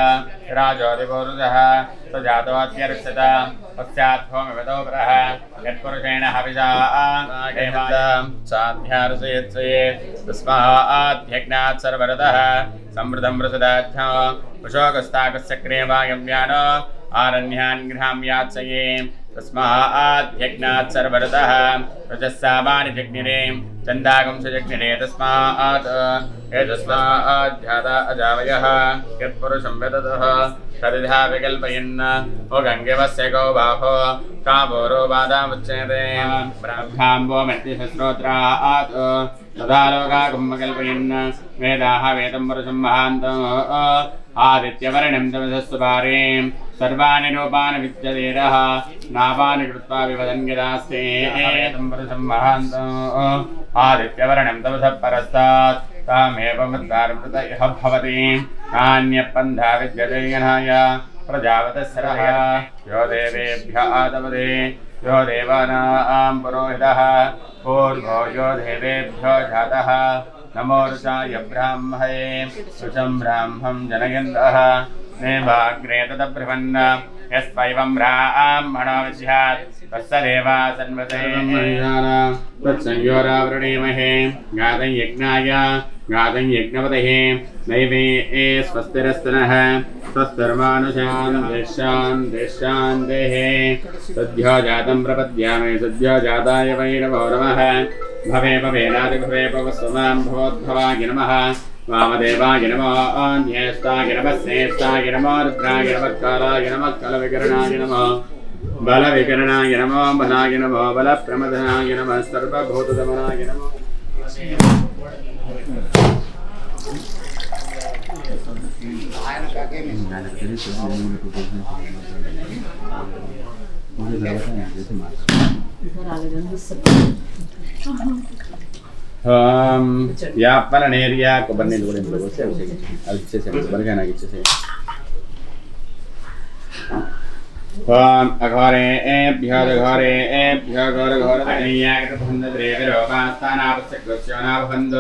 राजोदिपुरुषः स जातोऽत्यर्चत पश्चाद्भूमिवतो परः यत्पुरुषेण हविषा साध्यार्चयत्सये तस्माद्यज्ञात् सर्वरतः समृद्धं वृषदाध्या वशोकस्ताकस्य क्रियवायव्यान आरण्यान् गृहाम्यात्सये तस्माद्यज्ञात् सर्वरतः रजस्सावानि जग्निरे चन्दागं स जग्निरे तस्मात् एतस्माद्ध्याता अजावयः यत्पुरुषं वेदतः तदिधा विकल्पयन् गङ्गेवस्य गौ बाहो कामोरो बाधामुच्यते ब्रह्माम्बो मृत्युश्रोत्रात् तदा लोकागुम्मकल्पयन् वेदाः वेदं पुरुषं महान्तम् आदित्यवर्णं तमसस्वपारे सर्वाणि रूपाणि विद्यतेरः नापानि कृत्वा विवदन् यदास्ते वेदं पुरुषं महान्तम् आदित्यवर्णं तमसः परस्तात् तामेव मद्वारमृत इह भवति नान्यपन्था विद्यते यनाय प्रजापतिस्सरः यो देवेभ्यः आदवदे यो देवानां पुरोहितः पूर्वो यो देवेभ्यो जातः नमो ऋषाय ब्राह्मणे ऋषं ब्राह्मं जनयन्तः नेवाग्रे तदब्रह्मन् यस्वैवं ब्राह्मणो विस्यात् तस्य देवा सन्वते तत्संयोरावृणीमहे गातं यज्ञाय गातं यज्ञपतये नैवे स्वस्तिरस्तनः स्वस्तिर्मानुषान् देशान् देहे सद्यो जातं प्रपद्यामि सद्यो जाताय वै नमो नमः भवे भवेनादिभवे भवस्वमां भवोद्भवाय नमः वामदेवाय नमः अन्येष्टाय नमः श्रेष्ठाय नमः रुद्राय नमः कालाय नमः कलविकरणाय नमः बलविकरणाय नमः बलाय नमः बलप्रमदनाय नमः सर्वभूतदमनाय नमः యాపననేరియా కొబ్బరి నీళ్ళు కూడా ఇంట్లో పోసి అది ఇచ్చేసాను కొబ్బరికాయ నాకు ఇచ్చేసాను ओम अघोरेभ्यो घोरेभ्यो घोरघोरतनीयागतभन्दद्रेविरोपास्तानावश्यकस्योनाभवन्द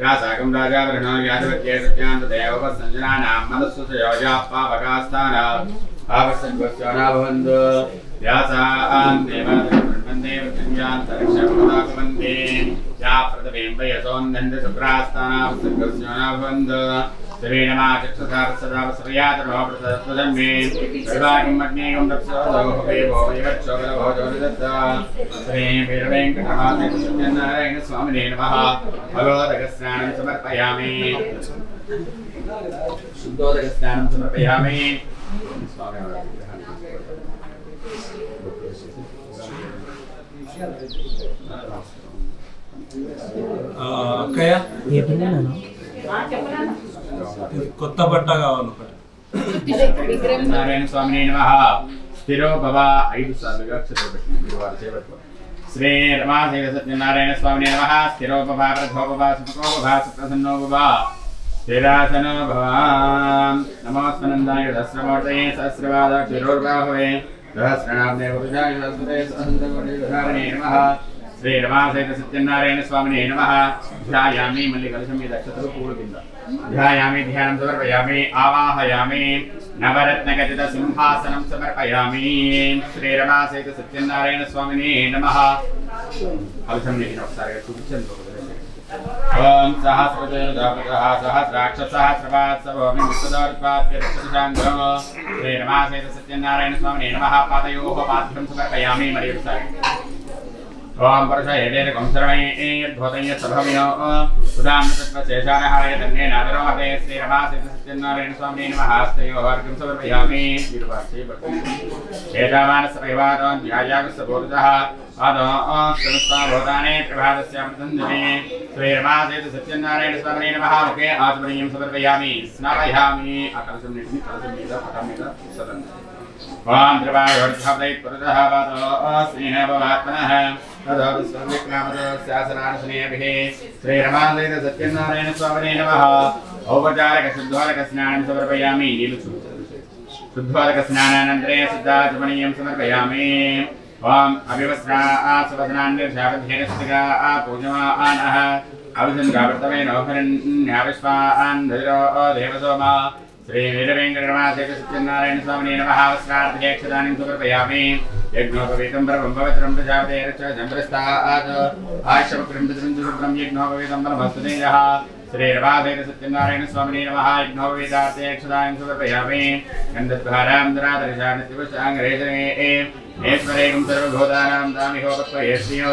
यासाकं राजावृणो यादवत्ये सत्यान्तदेवोपसञ्जनानां मनस्सुसयोजा पावकास्तान आवश्यकस्योनाभवन्द यासां देवान्तरिक्षान्तरिक्षमदाभवन्ते या प्रतिबिम्ब यशोन्नन्द शुक्रास्तानावश्यकस्योनाभवन्द श्रीनमाचक्षुषावसदावसर्यातरोप्रसदन्मे सर्वागं मग्नेगं दक्षोदोभवेवोयवच्छोगलभोजोनिदत्ता श्रीवीरवेङ्कटनाथसत्यनारायण स्वामिने नमः भगवदगस्नानं समर्पयामि शुद्धोदकस्नानं समर्पयामि అక్కయ్య కొత్త బట్ట కావాలి నారాయణ స్వామినే నమః స్థిరో భవ 5 సార్లుగా అక్షరపెట్టి గురువారం చేయబట్టు శ్రీ రమాదేవి సత్యనారాయణ స్వామినే నమః స్థిరో భవ ప్రథో భవ సుఖో భవ సుప్రసన్నో భవ స్థిరాసనో భవ నమోస్తనందాయ దశమూర్తయే సహస్రవాద క్షిరోర్బాహవే సహస్రనామ్నే పురుషాయ సహస్రతే సహస్రకోటి ధారణే నమః శ్రీ రమాదేవి సత్యనారాయణ స్వామినే నమః ధ్యాయామి మళ్ళీ కలశం మీద అక్షతలు పూలు కింద ध्यायामि ध्यानं समर्पयामि आवाहयामि नवरत्नखचित सिंहासनं समर्पयामि श्रीरमासेत सत्यनारायण स्वामिने नमः कलशं नेकिन ఒకసారిగా చూపించండి ओम सहस्रदेवतापतः सहस्राक्षसहस्रवात्सवोऽमि मुक्तदोर्त्वाप्यरक्षसाङ्गो श्रीरमासेत सत्यनारायण स्वामिने नमः पादयोः पाद्यं समर्पयामि మరియు ఒకసారి ओम परशयेदेकं सर्वैर्धोतय्य सभविनो उदामतत्वशेषानहरय तन्ने नादरोहते श्रीरमासेत सत्यनारायण स्वामिने नमः हस्तयोः अर्घ्यं समर्पयामि विरुपार्श्वे एतावानसपरिवारो न्यायागस्सबोधः आदो संस्थाभूताने त्रिभागस्यामृतञ्जने श्रीरमासेत सत्यनारायण स्वामिने नमः मुखे आचमनीयं समर्पयामि स्नापयामि आकलशं निधिं कलशं मीद पटं मीद सदन् ओम त्रिभागोर्धवदैः पुरतः वातो स्नेहभवात्मनः तदो विश्वविक्रामतो शासनानुस्नेभिः श्रीरमासेत सत्यनारायण स्वामिने नमः औपचारिक शुद्धोदक स्नानं समर्पयामि शुद्धोदक स्नानानन्तरे शुद्धाचमनीयं समर्पयामि ओम अभिवस्त्रासवसनान्यर्षावध्येनस्तिका पूजमानः अभिसन्गावर्तमेनोहरन्याविश्वान् धीरो देवसोमा श्री वीरवेङ्कटरमासेत सत्यनारायण स्वामिने नमः वस्त्रार्थेक्षदानीं समर्पयामि यज्ञोपवीतं परमं पवित्रं प्रजापतेरच चन्द्रस्तात् आश्रमकृं पितृं यज्ञोपवीतं परमस्तुतेजः श्रीरमासेत सत्यनारायण स्वामिने नमः यज्ञोपवीतार्थेक्षदानीं समर्पयामि गन्धद्वारां दरादर्शानित्यवशाङ्गरेजने ऐश्वरेकं सर्वभूतानां दामिहोपत्वयेष्यो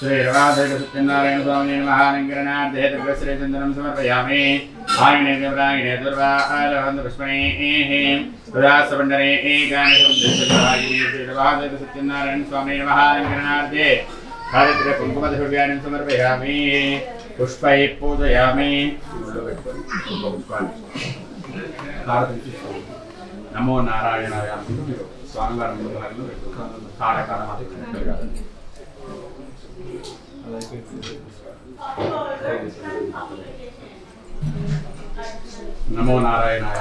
श्रीरमासेत सत्यनारायण स्वामिने नमः नङ्गरणार्थे दिव्यश्रीचन्दनं समर्पयामि आयने देवरायणे दुर्वालवन्दपुष्पणेः उदासपण्डरे श्रीरमासेत सत्यनारायण स्वामिने नमः नङ्गरणार्थे हरिद्रकुङ्कुमधुर्व्यानं समर्पयामि पुष्पैः पूजयामि नमो नारायणाय स्वामिवारं कालकालमाति नमो नारायणाय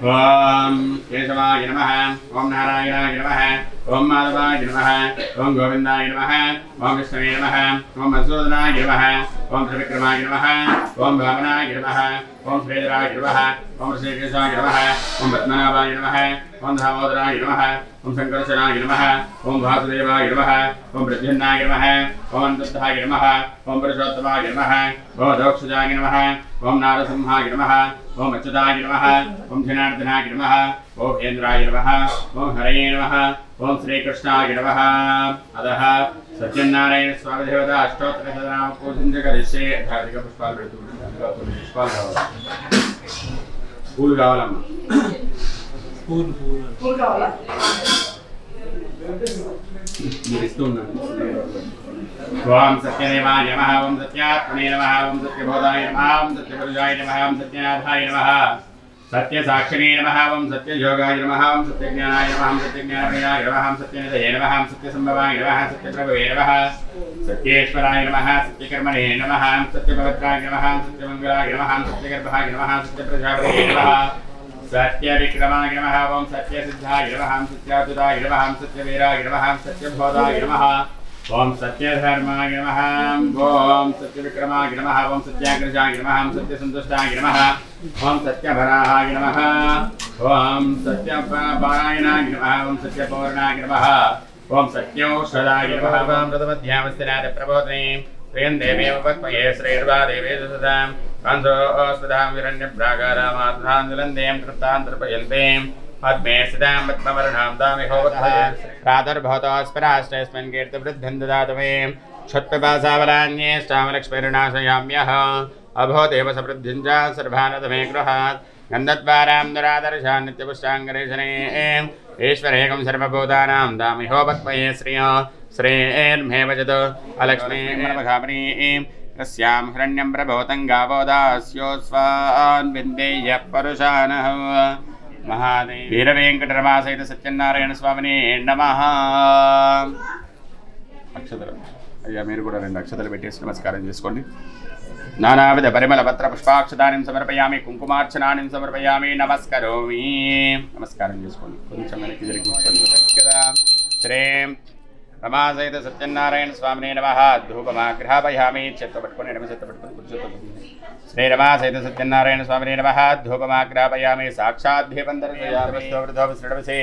ओम केशवाय नमः ओम नारायणाय नमः ओम माधवाय नमः ओम गोविंदाय नमः ओम विष्णवे नमः ओम मधुसूदनाय नमः ओम त्रिविक्रमाय नमः ओम वामनाय नमः ओम श्रीधराय नमः ओम ऋषिकेशाय नमः ओम पद्मनाभाय नमः ओम दामोदराय नमः ओम शंकरशनाय नमः ओम वासुदेवाय नमः ओम प्रद्युम्नाय नमः ओम अनंताय नमः ओम पुरुषोत्तमाय नमः ओम दोक्षजाय नमः ओम नारसिंहाय नमः ओम अच्युताय नमः ओम जनार्दनाय नमः ओम इंद्राय नमः ओम हरये नमः ओम श्रीकृष्णाय नमः अतः सत्यनारायण स्वामी देवता अष्टोत्तर शतनाम पूजन करिष्ये धार्मिक पुष्पाలు పెడుతుంటారు పుష్పాలు కావాలి పూలు కావాలమ్మా పూలు కావాలా మీరు ఇస్తున్నాను ओम सत्यदेवाय नमः ओम सत्यात्मने नमः ओम सत्यबोधाय नमः ओम सत्यपुरुषाय नमः ओम सत्यनाथाय नमः सत्यसाक्षिणे नमः ओम सत्ययोगाय नमः ओम सत्यज्ञानाय नमः ओम सत्यज्ञानप्रियाय नमः ओम सत्यनिधये नमः ओम सत्यसंभवाय नमः सत्यप्रभवे नमः सत्येश्वराय नमः सत्यकर्मणे नमः ओम सत्यपवित्राय नमः ओम सत्यमंगलाय नमः ओम सत्यगर्भाय नमः सत्यप्रजापतये नमः सत्यविक्रमाय नमः ओम सत्यसिद्धाय नमः सत्याच्युताय नमः सत्यवीराय नमः सत्यबोधाय नमः ओम सत्यधर्माय नमः ओम सत्यविक्रमाय नमः ओम सत्याग्रजाय नमः सत्यसंतुष्टाय नमः ओम सत्यभराय नमः ओम सत्यपारायणाय नमः ओम सत्यपूर्णाय नमः ओम सत्यौषधाय नमः ओम प्रथमध्यामस्तिनाथ प्रबोधने प्रियं देवेव पद्मये श्रीर्वा देवे सदां कांसो अस्पदां विरण्यप्राकारामात्मान्दुलन्दें कृतान्तर्पयन्तें पद्मे सदां पद्मवर्णां दामिहोवत्थये प्रादुर्भवतोऽस्पराष्टस्मिन् कीर्तिवृद्धिं ददातु मे क्षत्पिपासावलान्येष्टामलक्ष्मीर्नाशयाम्यः अभवदेव समृद्धिं च सर्वानद मे गृहात् गन्धद्वारां दुरादर्शान् नित्यपुष्टाङ्गरेशने ईश्वरेकं सर्वभूतानां दामिहोपत्मये श्रिय श्रेर्मे वजतु अलक्ष्मीर्मघामनीं तस्यां हिरण्यं प्रभूतं गावोदास्योस्वान् विन्देयः परुषानः महादेव वीरवेंकटरमासहित सत्यनारायण स्वामिने नमः అక్షతలు అయ్యా మీరు కూడా 2 అక్షతలు పెట్టేసి నమస్కారం చేసుకోండి నానావిధ పరిమళ పత్ర పుష్పాక్షతానిం సమర్పయామి కుంకుమార్చనానిం సమర్పయామి నమస్కరోమి నమస్కారం చేసుకోండి కొంచెం వెనక్కి జరిగి కూర్చోండి శ్రీ రమాసహిత సత్యనారాయణ స్వామినే నమః ధూపమాగ్రహాపయామి చేత్తో పట్టుకొని ఎడమ చేత్తో పట్టుకొని కూర్చోండి శ్రీ రమాసహిత సత్యనారాయణ స్వామినే నమః ధూపమాగ్రహాపయామి సాక్షాత్ దీపం దర్శయామి శ్రీ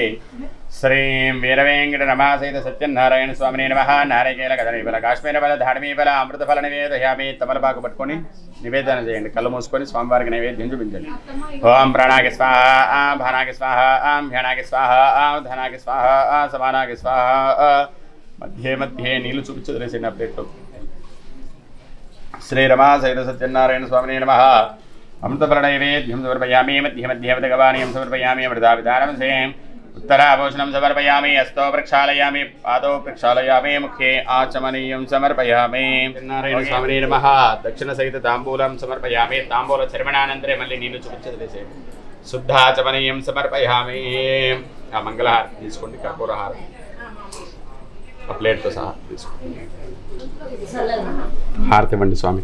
శ్రీ వీరవేంకట రమాసహిత సత్యనారాయణ స్వామినే నమః నారికేల కదళీ ఫల కాశ్మీర ఫల ధాడమీ ఫల అమృత ఫల నివేదయామి తమలపాకు పట్టుకొని నివేదన చేయండి కళ్ళు మూసుకొని స్వామివారికి నైవేద్యం చూపించండి ఓం ప్రాణాకి స్వాహ ఆం భానాకి స్వాహ ఆం ధ్యానాకి స్వాహ ఆం ధనాకి స్వాహ ఆ సమానాకి స్వాహ మధ్య మధ్య నీళ్లు చూపించదలేసి నా ప్లేట్లో శ్రీ రమాసహిత సత్యనారాయణ స్వామినే నమః అమృతఫల నైవేద్యం సమర్పయామి మధ్య మధ్య భగవానీయం సమర్పయామి అమృతా విధానం సేం उत्तराभूषणं समर्पयामि हस्तो प्रक्षालयामि पादौ प्रक्षालयामि मुखे आचमनीयं समर्पयामि नारायण स्वामिने नमः दक्षिण सहित तांबूलं समर्पयामि तांबूल चर्मणानन्तरे मल्ली नीलु चुपिंचदलेसे शुद्धाचमनीयं समर्पयामि आ मंगलहारति తీసుకోండి కర్పూరహారం ఆ ప్లేట్ తో సహా తీసుకోండి హారతి ఇవ్వండి స్వామి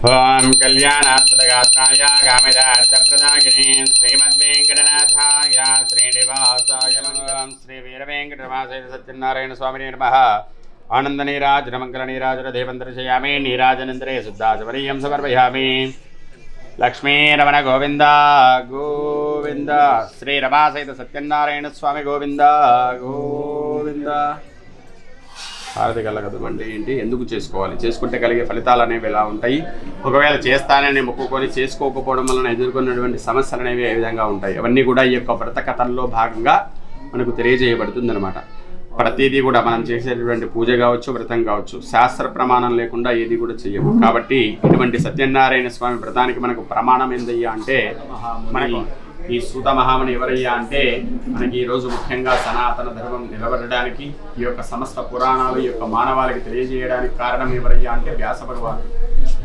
ఓం కళ్యాణాత్మగాత్రాయ కామదార్థప్రదాయినే శ్రీమద్వేంకటనాథాయ శ్రీనివాసాయ మంగళం శ్రీ వీరవేంకటరమాసహిత సత్యనారాయణ స్వామినే నమః ఆనంద నీరాజన మంగళ నీరాజన దేవం దర్శయామి నీరాజనందరే శుద్ధాచమనీయం సమర్పయామి లక్ష్మీరమణ గోవింద గోవింద శ్రీ రమాసహిత సత్యనారాయణ స్వామి గోవింద గోవింద హారతి కలగదమండి ఏంటి ఎందుకు చేసుకోవాలి చేసుకుంటే కలిగే ఫలితాలు అనేవి ఎలా ఉంటాయి ఒకవేళ చేస్తానని మొక్కుకొని చేసుకోకపోవడం వలన ఎదుర్కొన్నటువంటి సమస్యలు అనేవి ఏ విధంగా ఉంటాయి అవన్నీ కూడా ఈ యొక్క వ్రత కథల్లో భాగంగా మనకు తెలియజేయబడుతుంది అనమాట ప్రతిదీ కూడా మనం చేసేటువంటి పూజ కావచ్చు వ్రతం కావచ్చు శాస్త్ర ప్రమాణం లేకుండా ఏది కూడా చెయ్యము కాబట్టి ఇటువంటి సత్యనారాయణ స్వామి వ్రతానికి మనకు ప్రమాణం ఏందయ్యా అంటే మనకి ఈ సూత మహాముని ఎవరయ్యా అంటే మనకి ఈరోజు ముఖ్యంగా సనాతన ధర్మం నిలబడడానికి ఈ యొక్క సమస్త పురాణాలు ఈ యొక్క మానవాళికి తెలియజేయడానికి కారణం ఎవరయ్యా అంటే వ్యాస భగవానుడు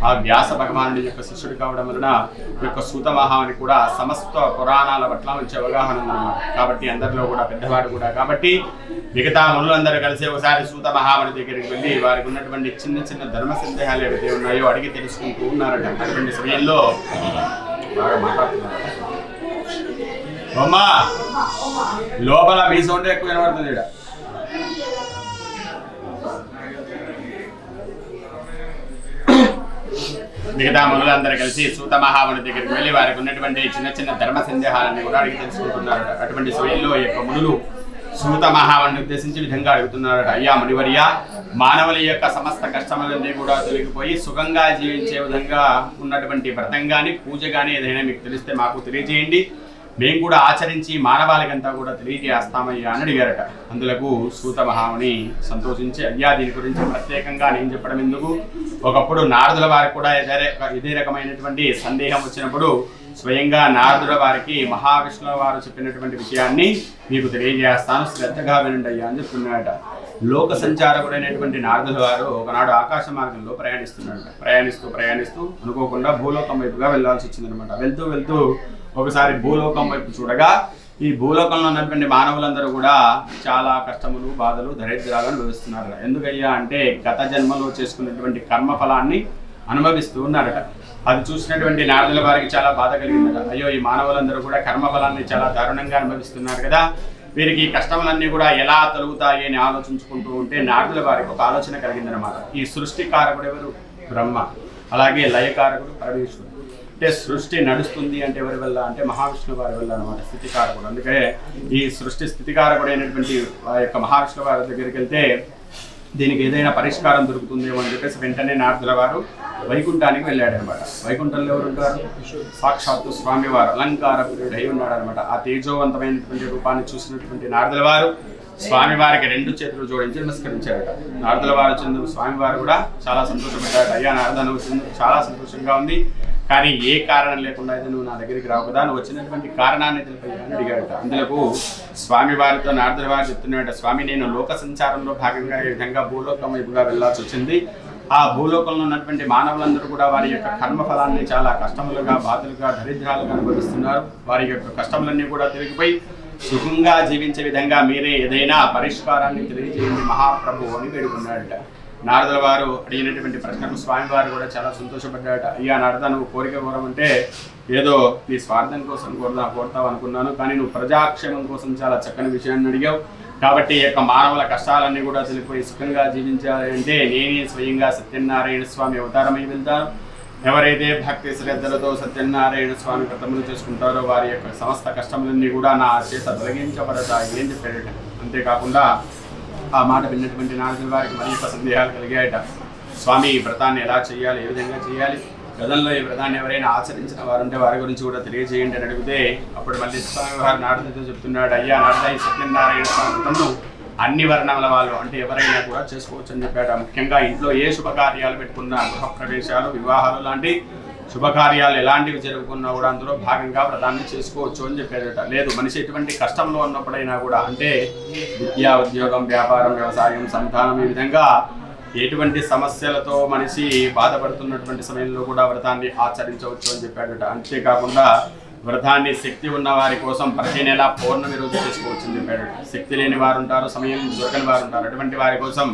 ఆ వ్యాస భగవానుడి యొక్క శిష్యుడు కావడం వలన ఈ యొక్క సూత మహాముని కూడా సమస్త పురాణాల పట్ల మంచి అవగాహన ఉందన్నమాట కాబట్టి అందరిలో కూడా పెద్దవాడు కూడా కాబట్టి మిగతా మునులందరూ కలిసి ఒకసారి సూత మహాముని దగ్గరికి వెళ్ళి వారికి ఉన్నటువంటి చిన్న చిన్న ధర్మ సందేహాలు ఏవైతే ఉన్నాయో అడిగి తెలుసుకుంటూ ఉన్నారట అటువంటి సమయంలో బాగా మాట్లాడుతున్నారు అమ్మా లోపల మీ సౌండ్ ఎక్కువ వినబడుతుంది ఇక్కడ మిగతా మునులందరూ కలిసి సూత మహాముని దగ్గరికి వెళ్ళి వారికి ఉన్నటువంటి చిన్న చిన్న ధర్మ సందేహాలన్నీ కూడా అడిగి తెలుసుకుంటున్నారట అటువంటి సమయంలో ఈ యొక్క మునులు సూత మహాముని ఉద్దేశించి విధంగా అడుగుతున్నారట అయ్యా మునివర్య మానవుల యొక్క సమస్త కష్టములన్నీ కూడా తొలగిపోయి సుఖంగా జీవించే విధంగా ఉన్నటువంటి వ్రతం కానీ పూజ కానీ ఏదైనా మీకు తెలిస్తే మాకు తెలియజేయండి మేము కూడా ఆచరించి మానవాళికంతా కూడా తెలియజేస్తామయ్యా అని అడిగారట అందులకు సూత మహాముని సంతోషించి అయ్యా దీని గురించి ప్రత్యేకంగా నేను చెప్పడం ఎందుకు ఒకప్పుడు నారదుల వారికి కూడా ఇదే రకమైనటువంటి సందేహం వచ్చినప్పుడు స్వయంగా నారదుల వారికి మహావిష్ణువు వారు చెప్పినటువంటి విషయాన్ని మీకు తెలియజేస్తాను శ్రద్ధగా వినండి అయ్యా అని చెప్తున్నాడట లోక సంచారకుడైనటువంటి నారదుల వారు ఒకనాడు ఆకాశ మార్గంలో ప్రయాణిస్తూ అనుకోకుండా భూలోకం వైపుగా వెళ్లాల్సి వచ్చిందనమాట వెళ్తూ వెళ్తూ ఒకసారి భూలోకం వైపు చూడగా ఈ భూలోకంలో ఉన్నటువంటి మానవులందరూ కూడా చాలా కష్టములు బాధలు దరిద్రాలను అనుభవిస్తున్నారు ఎందుకయ్యా అంటే గత జన్మలో చేసుకున్నటువంటి కర్మఫలాన్ని అనుభవిస్తూ ఉన్నారట. అది చూసినటువంటి నారదుల వారికి చాలా బాధ కలిగిందట. అయ్యో, ఈ మానవులందరూ కూడా కర్మఫలాన్ని చాలా దారుణంగా అనుభవిస్తున్నారు కదా, వీరికి కష్టములన్నీ కూడా ఎలా తొలుగుతాయి అని ఆలోచించుకుంటూ ఉంటే నారదుల వారికి ఒక ఆలోచన కలిగిందనమాట. ఈ సృష్టికారకుడు ఎవరు? బ్రహ్మ. అలాగే లయకారకుడు పరమేశ్వరుడు. అంటే సృష్టి నడుస్తుంది అంటే ఎవరి వల్ల అంటే మహావిష్ణువు వారి వల్ల అనమాట, స్థితికారకుడు. అందుకే ఈ సృష్టి స్థితికారకుడు అయినటువంటి ఆ యొక్క మహావిష్ణువు వారి దగ్గరికి వెళ్తే దీనికి ఏదైనా పరిష్కారం దొరుకుతుందేమో అని చెప్పేసి వెంటనే నారదుల వారు వైకుంఠానికి వెళ్ళాడనమాట. వైకుంఠంలో ఎవరు ఉంటారు? సాక్షాత్తు స్వామివారు అలంకార ప్రియుడు అయి ఉన్నాడు అనమాట. ఆ తేజోవంతమైనటువంటి రూపాన్ని చూసినటువంటి నారదుల వారు స్వామివారికి 2 చేతులు జోడించి నమస్కరించారట. నారదుల వారు చెందుకు స్వామివారు కూడా చాలా సంతోషపడ్డారట. అయ్యా నారద, నువ్వు చెందుకు చాలా సంతోషంగా ఉంది, కానీ ఏ కారణం లేకుండా అయితే నువ్వు నా దగ్గరికి రావు కదా, నువ్వు వచ్చినటువంటి కారణాన్ని తెలిపాయని అడిగాడట. అందులకు స్వామివారితో నారదుల వారు చెప్తున్నాడట, స్వామి, నేను లోక సంచారంలో భాగంగా ఈ విధంగా భూలోకం వైపుగా వెళ్ళాల్సి వచ్చింది. ఆ భూలోకంలో ఉన్నటువంటి మానవులందరూ కూడా వారి యొక్క కర్మఫలాన్ని చాలా కష్టములుగా, బాధలుగా, దరిద్రాలుగా అనుభవిస్తున్నారు. వారి యొక్క కష్టములన్నీ కూడా తిరిగిపోయి సుఖంగా జీవించే విధంగా మీరే ఏదైనా పరిష్కారాన్ని తెలియజేయండి మహాప్రభు అని వేడుకున్నాడట. నారదుల వారు అడిగినటువంటి ప్రశ్నకు స్వామివారు కూడా చాలా సంతోషపడ్డాడట. అయ్యా నారద, నువ్వు కోరిక కోరమంటే ఏదో నీ స్వార్థం కోసం కోరుతావు అనుకున్నాను, కానీ నువ్వు ప్రజాక్షేమం కోసం చాలా చక్కని విషయాన్ని అడిగావు. కాబట్టి ఈ యొక్క మానవుల కష్టాలన్నీ కూడా తెలిపోయి సుఖంగా జీవించాలి అంటే నేనే స్వయంగా సత్యనారాయణ స్వామి అవతారమై వెళ్తాను. ఎవరైతే భక్తి శ్రద్ధలతో సత్యనారాయణ స్వామి వ్రతములు చేసుకుంటారో వారి యొక్క సమస్త కష్టములన్నీ కూడా నా చేత తొలగించబడతాయి అని చెప్పాడట. అంతేకాకుండా ఆ మాట విన్నటువంటి నారదుల వారికి మరి యొక్క సందేహాలు కలిగాయట. స్వామి, ఈ వ్రతాన్ని ఎలా చేయాలి, ఏ విధంగా చేయాలి, గతంలో ఈ వ్రతాన్ని ఎవరైనా ఆచరించిన వారు ఉంటే వారి గురించి కూడా తెలియజేయండి అని అడిగితే అప్పుడు మళ్ళీ స్వామివారు నారదుడితో చెప్తున్నాడు, అయ్యా నారద, ఈ సత్యనారాయణ స్వామి వ్రతంను అన్ని వర్ణముల వాళ్ళు అంటే ఎవరైనా కూడా చేసుకోవచ్చు అని చెప్పాట. ముఖ్యంగా ఇంట్లో ఏ శుభకార్యాలు పెట్టుకున్నా, గృహప్రవేశాలు, వివాహాలు లాంటి శుభకార్యాలు ఎలాంటివి జరుగుకున్నా కూడా అందులో భాగంగా వ్రతాన్ని చేసుకోవచ్చు అని చెప్పారట. లేదు, మనిషి ఎటువంటి కష్టంలో ఉన్నప్పుడైనా కూడా అంటే విద్యా, ఉద్యోగం, వ్యాపారం, వ్యవసాయం, సంతానం, ఈ విధంగా ఎటువంటి సమస్యలతో మనిషి బాధపడుతున్నటువంటి సమయంలో కూడా వ్రతాన్ని ఆచరించవచ్చు అని చెప్పాడట. అంతేకాకుండా వ్రతాన్ని శక్తి ఉన్న వారి కోసం ప్రతి నెల పౌర్ణమి రోజు చేసుకోవచ్చు అని చెప్పాడు. శక్తి లేని వారు ఉంటారు, సమయం దొరకని వారు ఉంటారు. అటువంటి వారి కోసం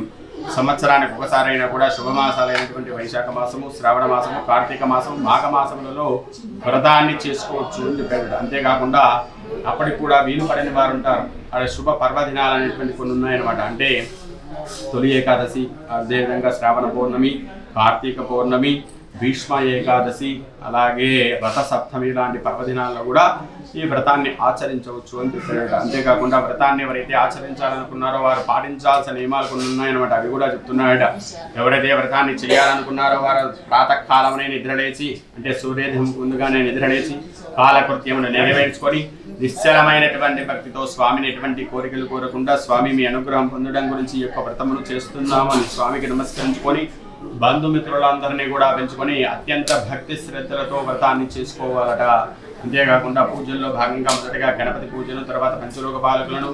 సంవత్సరానికి ఒకసారైనా కూడా శుభమాసాలైనటువంటి వైశాఖ మాసము, శ్రావణ మాసము, కార్తీక మాసం, మాఘ మాసములలో వ్రతాన్ని చేసుకోవచ్చు అని చెప్పాడు. అంతేకాకుండా అప్పటికి కూడా వీలు పడని వారు ఉంటారు. అది శుభ పర్వదినాలు అనేటువంటి కొన్ని ఉన్నాయన్నమాట. అంటే తొలి ఏకాదశి, అదేవిధంగా శ్రావణ పౌర్ణమి, కార్తీక పౌర్ణమి, భీష్మ ఏకాదశి, అలాగే రథ సప్తమి లాంటి పర్వదినాల్లో కూడా ఈ వ్రతాన్ని ఆచరించవచ్చు అని చెప్పారట. అంతేకాకుండా వ్రతాన్ని ఎవరైతే ఆచరించాలనుకున్నారో వారు పాటించాల్సిన నియమాలు కొన్ని ఉన్నాయన్నమాట. అవి కూడా చెప్తున్నాయట. ఎవరైతే వ్రతాన్ని చేయాలనుకున్నారో వారు ప్రాతకాలమనే నిద్రలేచి, అంటే సూర్యోదయం ముందుగానే నిద్రలేచి కాలకృత్యమును నెరవేర్చుకొని నిశ్చలమైనటువంటి భక్తితో స్వామిని ఎటువంటి కోరికలు కోరకుండా స్వామి మీ అనుగ్రహం పొందడం గురించి ఈ యొక్క వ్రతమును చేస్తున్నాము అని స్వామికి నమస్కరించుకొని బంధుమిత్రులందరినీ కూడా పెంచుకొని అత్యంత భక్తి శ్రద్ధలతో వ్రతాన్ని చేసుకోవాలట. అంతేకాకుండా పూజల్లో భాగంగా మొదటిగా గణపతి పూజను, తర్వాత పంచలోక పాలకులను,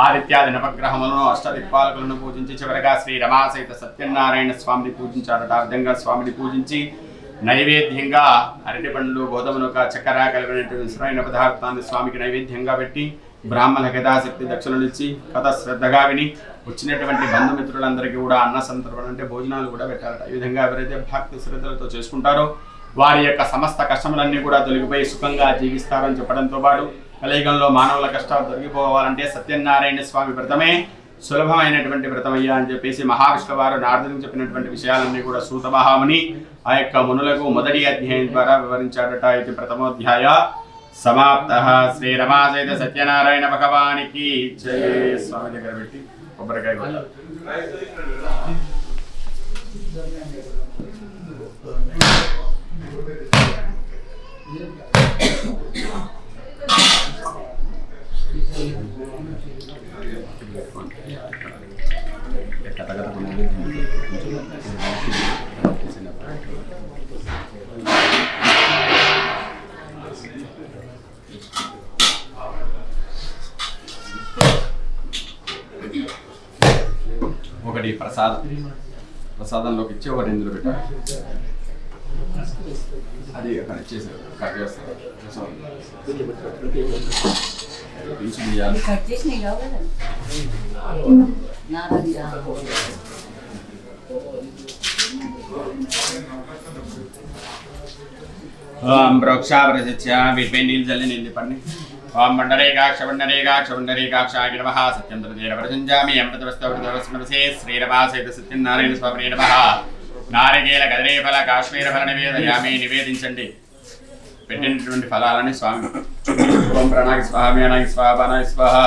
ఆదిత్యాది నవగ్రహములను, అష్టదిక్పాలకులను పూజించి చివరగా శ్రీ రమాసహిత సత్యనారాయణ స్వామిని పూజించారట. ఆ విధంగా స్వామిని పూజించి నైవేద్యంగా అరటి పండ్లు, గోధుమనుక, చక్కెర కలిపినటువంటి ఇష్టమైన పదార్థాన్ని స్వామికి నైవేద్యంగా పెట్టి బ్రాహ్మణులకు యథాశక్తి దక్షిణలు ఇచ్చి కథ శ్రద్ధగా విని వచ్చినటువంటి బంధుమిత్రులందరికీ కూడా అన్న సంతర్పణ అంటే భోజనాలు కూడా పెట్టారట. ఈ విధంగా ఎవరైతే భక్తి శ్రద్ధలతో చేసుకుంటారో వారి యొక్క సమస్త కష్టములన్నీ కూడా తొలగిపోయి సుఖంగా జీవిస్తారని చెప్పడంతో పాటు కలియుగంలో మానవుల కష్టాలు తొలగిపోవాలంటే సత్యనారాయణ స్వామి వ్రతమే సులభమైనటువంటి వ్రతమయ్యా అని చెప్పేసి మహావిష్ణువు వారు నారదునికి చెప్పినటువంటి విషయాలన్నీ కూడా సూత మహాముని ఆ యొక్క మునులకు మొదటి అధ్యాయం ద్వారా వివరించాడట. ఇది ప్రథమోధ్యాయ సమాప్తః. శ్రీ రమాసహిత సత్యనారాయణ భగవానికి జై. స్వామి దగ్గర పెట్టి కొబ్బరికాయ కొట్టాలి. ఒకటి ప్రసాదంలోకి ఇచ్చి ఒకటి ఇందులో పెట్టాలి. అది అక్కడ ఇచ్చేసారు, కట్ చేస్తారు. ఓం ప్రోక్షాప్రసత్య వీటిపై నీళ్ళు చల్లి నీళ్ళు పడిని ఓం పుండరీకాక్ష నమః సత్యం ప్రజంజామి అమృతవస్తవస్మరసే శ్రీరమాసైత సత్యనారాయణ స్వామి నమః నారికేల కదలీఫల కాశ్మీర ఫల నివేదయామి నివేదించండి పెట్టినటువంటి ఫలాలని స్వామి ఓం ప్రణాకి స్వాహ మేనాకి స్వాహ బాణాకి స్వాహ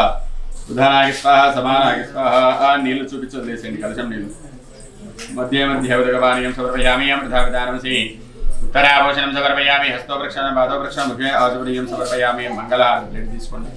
ఉదానాకి స్వాహ సమానాకి స్వాహ నీళ్లు చూపించి వదిలేసేయండి కలశం నీళ్ళు మధ్య ఉదకపానీయం సమర్పయామి అమృతావిధానమసి उत्तराभूषणं समर्पयामि हस्तोपरक्षणं पादोपरक्षणं मुखे आचमनीयं समर्पयामि मंगलारति తీసుకోండి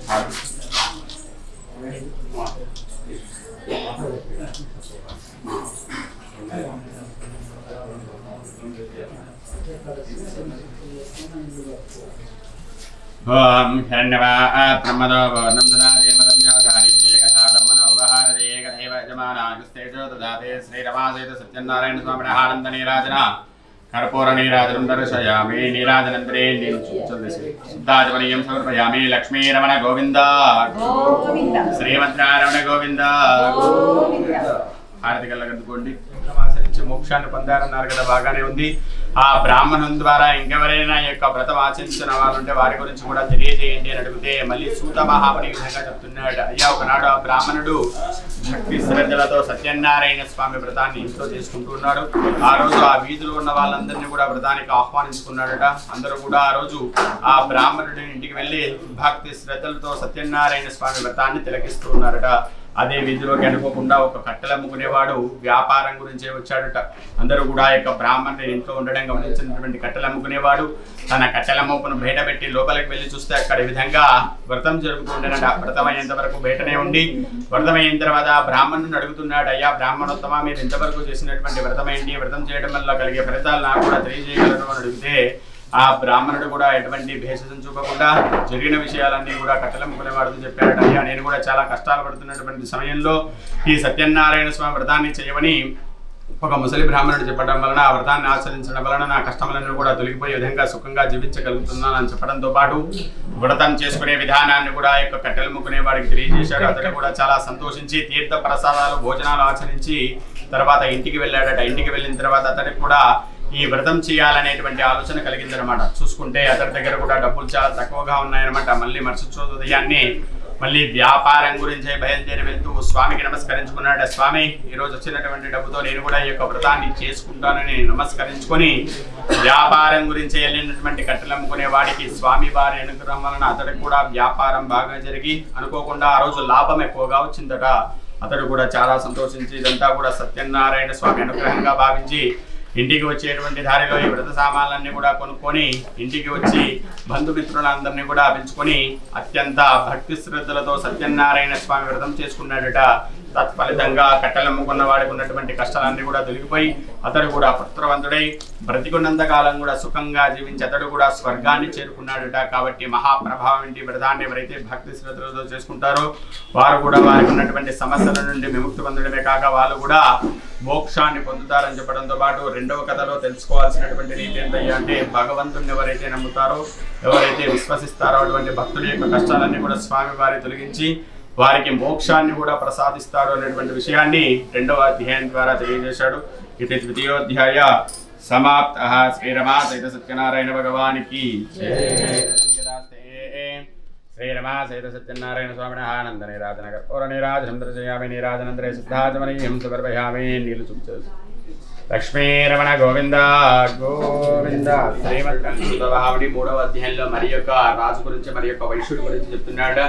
ఓం హిరణ్యవాత్మదో వర్ణందనాదే మదన్యోగారితే కథా బ్రహ్మణ ఉపహారదే కథైవ యజమానాగస్తేజో దదాతే శ్రీరమాసేత సత్యనారాయణ స్వామిన ఆనంద నీరాజన कर्पूर नीराजनं दर्शयामि नीराजनन्तरे शुद्धाचमनीयं समर्पयामि लक्ष्मी रमण गोविंद श्रीमद्नारायण गोविंद హారతి కళ్ళగద్దుకోండి ఆచరించి మోక్షాన్ని పొందారన్నారు కదా బాగానే ఉంది ఆ బ్రాహ్మణం ద్వారా ఇంకెవరైనా యొక్క వ్రతం ఆచరించిన వాళ్ళు ఉంటే వారి గురించి కూడా తెలియజేయండి అని అడిగితే మళ్ళీ సూత మహాముని విధంగా చెప్తున్నాడు అయ్యా ఒకనాడు ఆ బ్రాహ్మణుడు భక్తి శ్రద్ధలతో సత్యనారాయణ స్వామి వ్రతాన్ని ఇంట్లో చేసుకుంటున్నాడు ఆ రోజు ఆ వీధిలో ఉన్న వాళ్ళందరినీ కూడా వ్రతానికి ఆహ్వానించుకున్నాడట అందరూ కూడా ఆ రోజు ఆ బ్రాహ్మణుడి ఇంటికి వెళ్ళి భక్తి శ్రద్ధలతో సత్యనారాయణ స్వామి వ్రతాన్ని తిలకిస్తూ ఉన్నారట అదే వీధిలోకి అనుకోకుండా ఒక కట్టెలు అమ్ముకునేవాడు వ్యాపారం గురించే వచ్చాడట అందరూ కూడా యొక్క బ్రాహ్మణుడి ఇంట్లో ఉండడం గమనించినటువంటి కట్టెలు అమ్ముకునేవాడు తన కట్టెల మోపును బయట పెట్టి లోపలికి వెళ్ళి చూస్తే అక్కడ ఈ విధంగా వ్రతం జరుగుతుండేనట వ్రతం అయ్యేంత వరకు బయటనే ఉండి వ్రతం అయిన తర్వాత బ్రాహ్మణుని అడుగుతున్నాడు అయ్యా బ్రాహ్మణోత్తమ మీరు ఇంతవరకు చేసినటువంటి వ్రతం ఏంటి వ్రతం చేయడం వల్ల కలిగే ఫలితాలు నాకు కూడా తెలియజేయగలరు అని అడిగితే ఆ బ్రాహ్మణుడు కూడా ఎటువంటి భేషజం చూపకుండా జరిగిన విషయాలన్నీ కూడా కట్టెలమ్ముకునేవాడు చెప్పాడట అయ్యా నేను కూడా చాలా కష్టాలు పడుతున్నటువంటి సమయంలో ఈ సత్యనారాయణ స్వామి వ్రతాన్ని చేయమని ఒక ముసలి బ్రాహ్మణుడు చెప్పడం వలన ఆ వ్రతాన్ని ఆచరించడం వలన నా కష్టములన్నీ కూడా తొలగిపోయే విధంగా సుఖంగా జీవించగలుగుతున్నాను అని చెప్పడంతో పాటు వ్రతం చేసుకునే విధానాన్ని కూడా యొక్క కట్టెలమ్ముకునే వాడికి తెలియజేశాడు అతడు కూడా చాలా సంతోషించి తీర్థ ప్రసాదాలు భోజనాలు ఆచరించి తర్వాత ఇంటికి వెళ్ళాడట ఇంటికి వెళ్ళిన తర్వాత అతడికి కూడా ఈ వ్రతం చేయాలనేటువంటి ఆలోచన కలిగిందనమాట చూసుకుంటే అతడి దగ్గర కూడా డబ్బులు చాలా తక్కువగా ఉన్నాయన్నమాట మళ్ళీ మరుసటి ఉదయాన్నే మళ్ళీ వ్యాపారం గురించి బయలుదేరి వెళ్తూ స్వామికి నమస్కరించుకున్నాడు స్వామి ఈరోజు వచ్చినటువంటి డబ్బుతో నేను కూడా ఈ యొక్క వ్రతాన్ని చేసుకుంటానని నమస్కరించుకొని వ్యాపారం గురించి వెళ్ళినటువంటి కట్టెలమ్ముకునే వాడికి స్వామి వారి అనుగ్రహం వలన అతడికి కూడా వ్యాపారం బాగా జరిగి అనుకోకుండా ఆ రోజు లాభం ఎక్కువగా వచ్చిందట అతడు కూడా చాలా సంతోషించి ఇదంతా కూడా సత్యనారాయణ స్వామి అనుగ్రహంగా భావించి ఇంటికి వచ్చేటువంటి దారిలో ఈ వ్రత సామాన్లన్నీ కూడా కొనుక్కొని ఇంటికి వచ్చి బంధుమిత్రులందరినీ కూడా పెంచుకొని అత్యంత భక్తి శ్రద్ధలతో సత్యనారాయణ స్వామి వ్రతం చేసుకున్నాడట తత్ఫలితంగా కట్టెలమ్ముకున్న వాడికి ఉన్నటువంటి కష్టాలన్నీ కూడా తొలగిపోయి అతడు కూడా పుత్రవంతుడై బ్రతికున్నంత కాలం కూడా సుఖంగా జీవించి అతడు కూడా స్వర్గాన్ని చేరుకున్నాడట కాబట్టి మహాప్రభావం ఇంటి వ్రతాన్ని ఎవరైతే భక్తి శ్రద్ధలతో చేసుకుంటారో వారు కూడా వారికి ఉన్నటువంటి సమస్యల నుండి విముక్తి పొందడమే కాక వాళ్ళు కూడా మోక్షాన్ని పొందుతారని చెప్పడంతో పాటు రెండవ కథలో తెలుసుకోవాల్సినటువంటి నీతి ఏంటయ్యా అంటే భగవంతుడిని ఎవరైతే నమ్ముతారో ఎవరైతే విశ్వసిస్తారో అటువంటి భక్తుల యొక్క కష్టాలన్నీ కూడా స్వామి వారి తొలగించి వారికి మోక్షాన్ని కూడా ప్రసాదిస్తాడు అనేటువంటి విషయాన్ని రెండవ అధ్యాయం ద్వారా తెలియజేశాడు ఇది ద్వితీయోధ్యాయ సమాప్తః శ్రీరమా సహిత సత్యనారాయణ భగవానికి శ్రీరమా సహిత సత్యనారాయణ స్వామిన ఆనంద నీరాజన కర్పూర నీరాజనం దర్శయామి నీరాజనంతరే సిద్ధాచమనీయం సమర్పయామి నీళ్ళు చూపించదు లక్ష్మీరమణ గోవింద గోవింద శ్రీమద్భావని మూడవ అధ్యాయంలో మరి యొక్క రాజు గురించి మరి యొక్క వైశ్యుడి గురించి చెప్తున్నాడు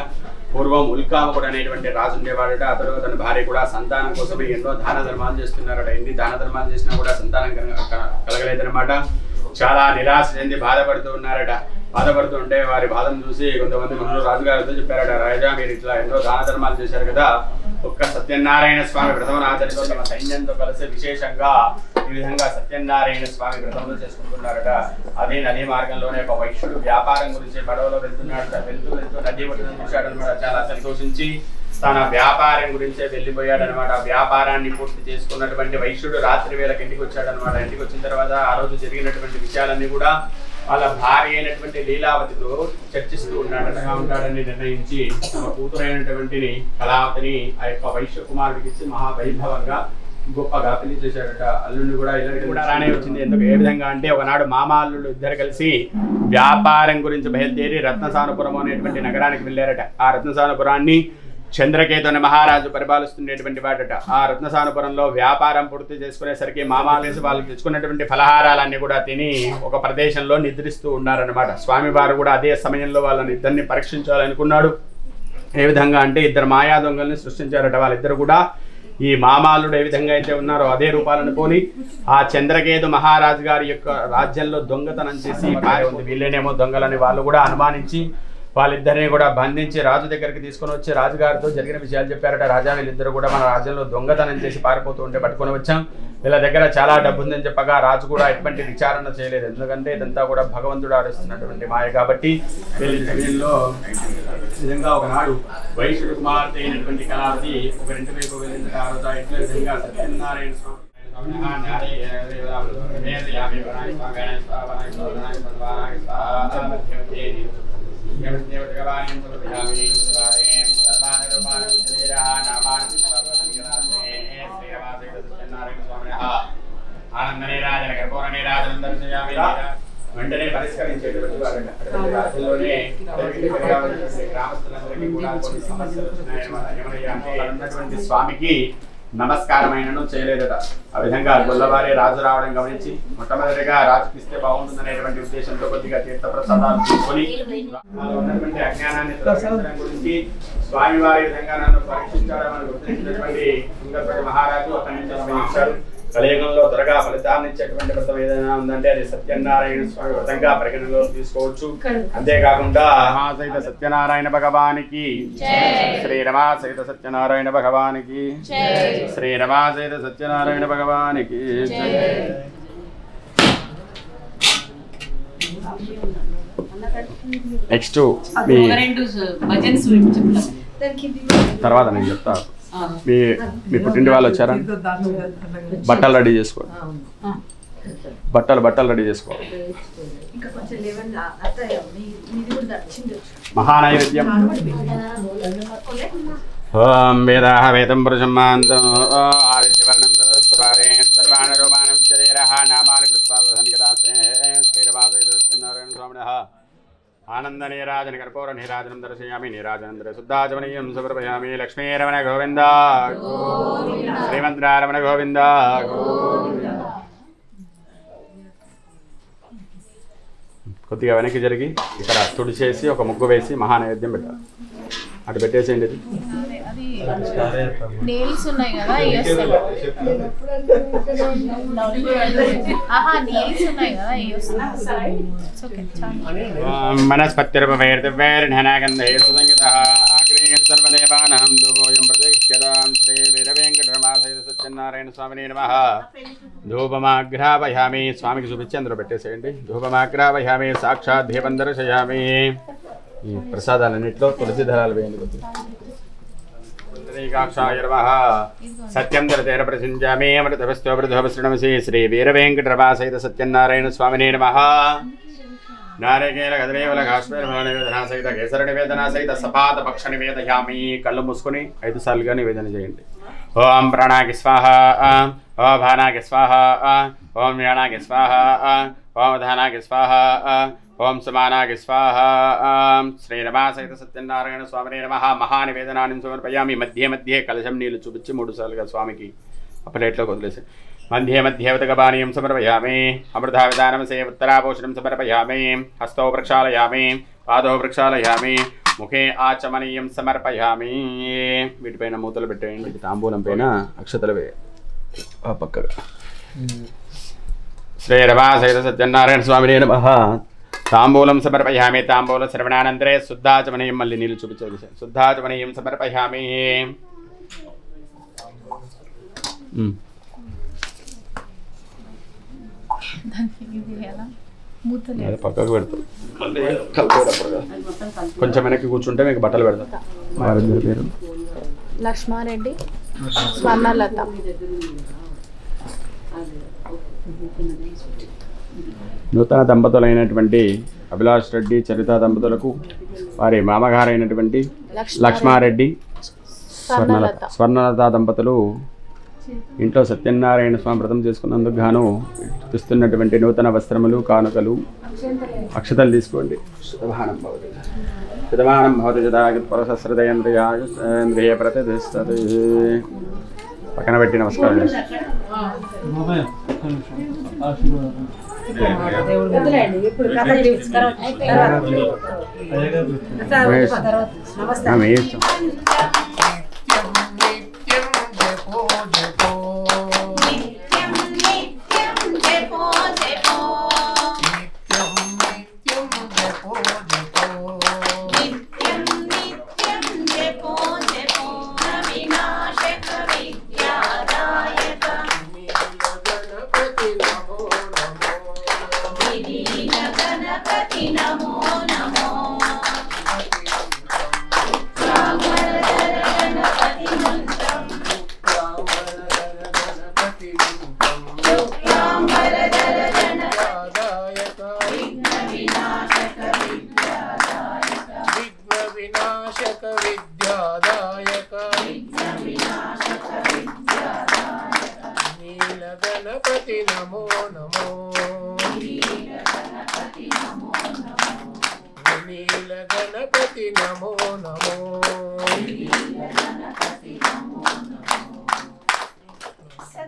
పూర్వం ఉల్కామకుడు అనేటువంటి రాజు ఉండేవాడట అతడు తన భార్య కూడా సంతానం కోసం ఎన్నో దాన ధర్మాలు చేస్తున్నారట ఎన్ని దాన ధర్మాలు చేసినా కూడా సంతానం కలగలేదన్నమాట చాలా నిరాశ చెంది బాధపడుతూ ఉన్నారట బాధపడుతుంటే వారి బాధను చూసి కొంతమంది మనుషులు రాజుగారితో చెప్పారట రాజా మీరు ఇట్లా ఎన్నో దాన ధర్మాలు చేశారు కదా ఒక్క సత్యనారాయణ స్వామి వ్రతం ఆచరితో తమ సైన్యంతో కలిసి విశేషంగా ఈ విధంగా సత్యనారాయణ స్వామి వ్రతంలో చేసుకుంటున్నారట అదే నదీ మార్గంలోనే ఒక వైశ్యుడు వ్యాపారం గురించి పడవలో వెళ్తున్నాడట వెళ్తూ నదీ ఒడ్డున చూశాడనమాట చాలా సంతోషించి తన వ్యాపారం గురించే వెళ్ళిపోయాడనమాట వ్యాపారాన్ని పూర్తి చేసుకున్నటువంటి వైశ్యుడు రాత్రి వేళకి ఇంటికి వచ్చాడనమాట ఇంటికి వచ్చిన తర్వాత ఆ రోజు జరిగినటువంటి విషయాలన్నీ కూడా వాళ్ళ భార్య అయినటువంటి లీలావతితో చర్చిస్తూ ఉంటాడని నిర్ణయించి తమ కూతురైనటువంటి కళావతిని ఆ యొక్క వైశ్య కుమారుడికి ఇచ్చి మహావైభవంగా గొప్పగా పెళ్లి చేశారట. అల్లుడిని కూడా ఇద్దరికి కూడా రానే వచ్చింది. ఎందుకు ఏ విధంగా అంటే ఒకనాడు మామ అల్లుడు ఇద్దరు కలిసి వ్యాపారం గురించి బయలుదేరి రత్నసానుపురం అనేటువంటి నగరానికి వెళ్ళారట. ఆ రత్నసానుపురాన్ని చంద్రకేతు అనే మహారాజు పరిపాలిస్తున్నటువంటి వాడట. ఆ రత్నసానుపురంలో వ్యాపారం పూర్తి చేసుకునేసరికి మామాలేసి వాళ్ళు తెచ్చుకున్నటువంటి ఫలహారాలన్నీ కూడా తిని ఒక ప్రదేశంలో నిద్రిస్తూ ఉన్నారనమాట. స్వామివారు కూడా అదే సమయంలో వాళ్ళని ఇద్దరిని పరీక్షించాలనుకున్నాడు. ఏ విధంగా అంటే ఇద్దరు మాయా దొంగల్ని సృష్టించారట. వాళ్ళిద్దరు కూడా ఈ మామాలుడు ఏ విధంగా అయితే ఉన్నారో అదే రూపాలను పోలి ఆ చంద్రకేతు మహారాజు గారి యొక్క రాజ్యంలో దొంగతనం చేసి ఉంది. వీళ్ళేనేమో దొంగలని వాళ్ళు కూడా అనుమానించి వాళ్ళిద్దరిని కూడా బంధించి రాజు దగ్గరికి తీసుకొని వచ్చి రాజుగారితో జరిగిన విషయాలు చెప్పారట. రాజా వీళ్ళిద్దరు కూడా మన రాజ్యంలో దొంగతనం చేసి పారిపోతూ ఉంటే పట్టుకొని వచ్చాం. వీళ్ళ దగ్గర చాలా డబ్బు ఉందని చెప్పగా రాజు కూడా ఎటువంటి విచారణ చేయలేదు. ఎందుకంటే ఇదంతా కూడా భగవంతుడు ఆడిస్తున్నటువంటి మాయ కాబట్టి. వీళ్ళలో నిజంగా ఒకనాడు వైశ్యుడు కుమార్తె అయినటువంటి కళావతి ఒక రెండు వైపు వెళ్ళిన తర్వాత ఇట్లా విధంగా సత్యనారాయణ స్వామి వెంటనే పరిష్కరించేటువంటి రాజ్యంలోనే గ్రామస్తులందరికీ కూడా కొన్ని సమస్యలు ఉన్నటువంటి స్వామికి నమస్కారమైనను చేయలేదట. ఆ విధంగా గొల్లవారి రాజు రావడం గమనించి మొట్టమొదటిగా రాజుకి ఇస్తే బాగుంటుందనేటువంటి ఉద్దేశంతో కొద్దిగా తీర్థ ప్రసాదాలు తీసుకొని ఉన్నటువంటి అజ్ఞానాన్ని తొలగించడం గురించి స్వామివారి విధంగా నన్ను పరీక్షించాలని గుర్తించినటువంటి తుంగపతి మహారాజు అక్కడి నుంచి గమనించాడు. కలియుగంలో త్వరగా ఫలితాన్ని ఇచ్చేటువంటి వ్రతం ఏదైనా ఉందంటే అది సత్యనారాయణ స్వామి వ్రతంగా పరిగణనలో తీసుకోవచ్చు. అంతేకాకుండా రమాసహిత సత్యనారాయణ భగవానికి శ్రీ రమాసహిత సత్యనారాయణ భగవానికి శ్రీ రమాసహిత సత్యనారాయణ భగవానికి నెక్స్ట్ తర్వాత నేను చెప్తా. మీ పుట్టింటి వాళ్ళు వచ్చారా? బట్టలు రెడీ చేసుకోండి. బట్టలు రెడీ చేసుకోవాలి. మహానైవేద్యం. ఓం వేదాః వేదం పురుషం మహాంతం ఆదిత్యవర్ణం తదస్వారే సర్వాణి రూపాణి శరీరః నామాని కృత్వా ప్రసన్నికదాసే శ్రీరవాసైత సత్యనారాయణ స్వామినః ఆనంద నీరాజన కర్పూర నీరాజనం దర్శయామి. నీరాజనం శుద్ధాచమనీయం సమర్పయామి. లక్ష్మీరమణ గోవింద శ్రీమంత్రారమణ గోవింద. కొద్దిగా వెనక్కి జరిగి ఇక్కడ తుడిచేసి ఒక ముగ్గు వేసి మహానైవేద్యం పెట్టాలి. అటు పెట్టేసేయండి. నెయిల్స్ ఉన్నాయి కదా మనస్పత్తిర్వేర్ధవేర్ఘనాగంధే సుసంగతః ఆగ్రేయ సర్వదేవానాం ధూపోయం ప్రతిష్ఠ్యతాం శ్రీ వీరవేంకటరమాసహిత సత్యనారాయణ స్వామినే నమః. ధూపమాగ్రావయామి. స్వామికి చూపించి అందులో పెట్టేసేయండి. ధూపమాగ్రావయామి. సాక్షాత్ దీపం దర్శయామి. ఈ ప్రసాదాలన్నింటిలో తులసి దళాలు వేయండి. సత్యం దరతేన ప్రసించామి అమృతవస్తో వృధోపశ్రణమసి. శ్రీ వీరవేంకటరమాసహిత సత్యనారాయణ స్వామినే నమః. నారికేల గదరేవల కాశ్మీర నివేదన సహిత కేసర నివేదన సహిత సపాత పక్ష నివేదయామి. కళ్ళు మూసుకొని 5 సార్లుగా నివేదన చేయండి. ఓం ప్రాణాకి స్వాహ. ఓం భానాకి స్వాహ. ఓం వ్యానాకి స్వాహ. ఓం ధానాకి స్వాహ. ఓం సమానాకి స్వాహ. శ్రీరమాసహిత సత్యనారాయణ స్వామినే నమః. మహానివేదనాన్ని సమర్పయామి. మధ్య మధ్య కలశం నీళ్లు చూపించి 3 సార్లుగా స్వామికి ఆ ప్లేట్లో వదిలేసి మధ్య మధ్య ఉదకపానీయం సమర్పయామి. అమృతావిధానమసే ఉత్తరాపోషణం సమర్పయామి. హస్తౌ ప్రక్షాళయామి. పాదౌ ప్రక్షాళయామి. ముఖే ఆచమనీయం సమర్పయామి. వీటిపైన మూతలు పెట్టేయండి. తాంబూలం పైన అక్షతలు వేయండి. ఆ పక్కగా శ్రీరమాసహిత సత్యనారాయణ స్వామినే నమః. తాంబూలం సమర్పయామి. తాంబూల శ్రవణానంతరే శుద్ధాచమనీయం. మళ్ళీ నీళ్ళు చూపించే శుద్ధాచమనీయం సమర్పయామి. పక్కకు పెడతాం. కొంచెం వెనక్కి కూర్చుంటే మీకు బట్టలు పెడతాం. వారి పేరు లక్ష్మారెడ్డి, స్వర్ణలత. నూతన దంపతులైనటువంటి అభిలాష్ రెడ్డి చరిత దంపతులకు వారి మామగారైనటువంటి లక్ష్మారెడ్డి స్వర్ణలత దంపతులు ఇంట్లో సత్యనారాయణ స్వామి వ్రతం చేసుకున్నందుకు గాను ఇస్తున్నటువంటి నూతన వస్త్రములు కానుకలు అక్షతలు తీసుకోండి. శతమానం భవతి జదాగిత్పరసస్రదయంద్రియ ప్రతిష్టతి. పక్కన పెట్టి నమస్కారం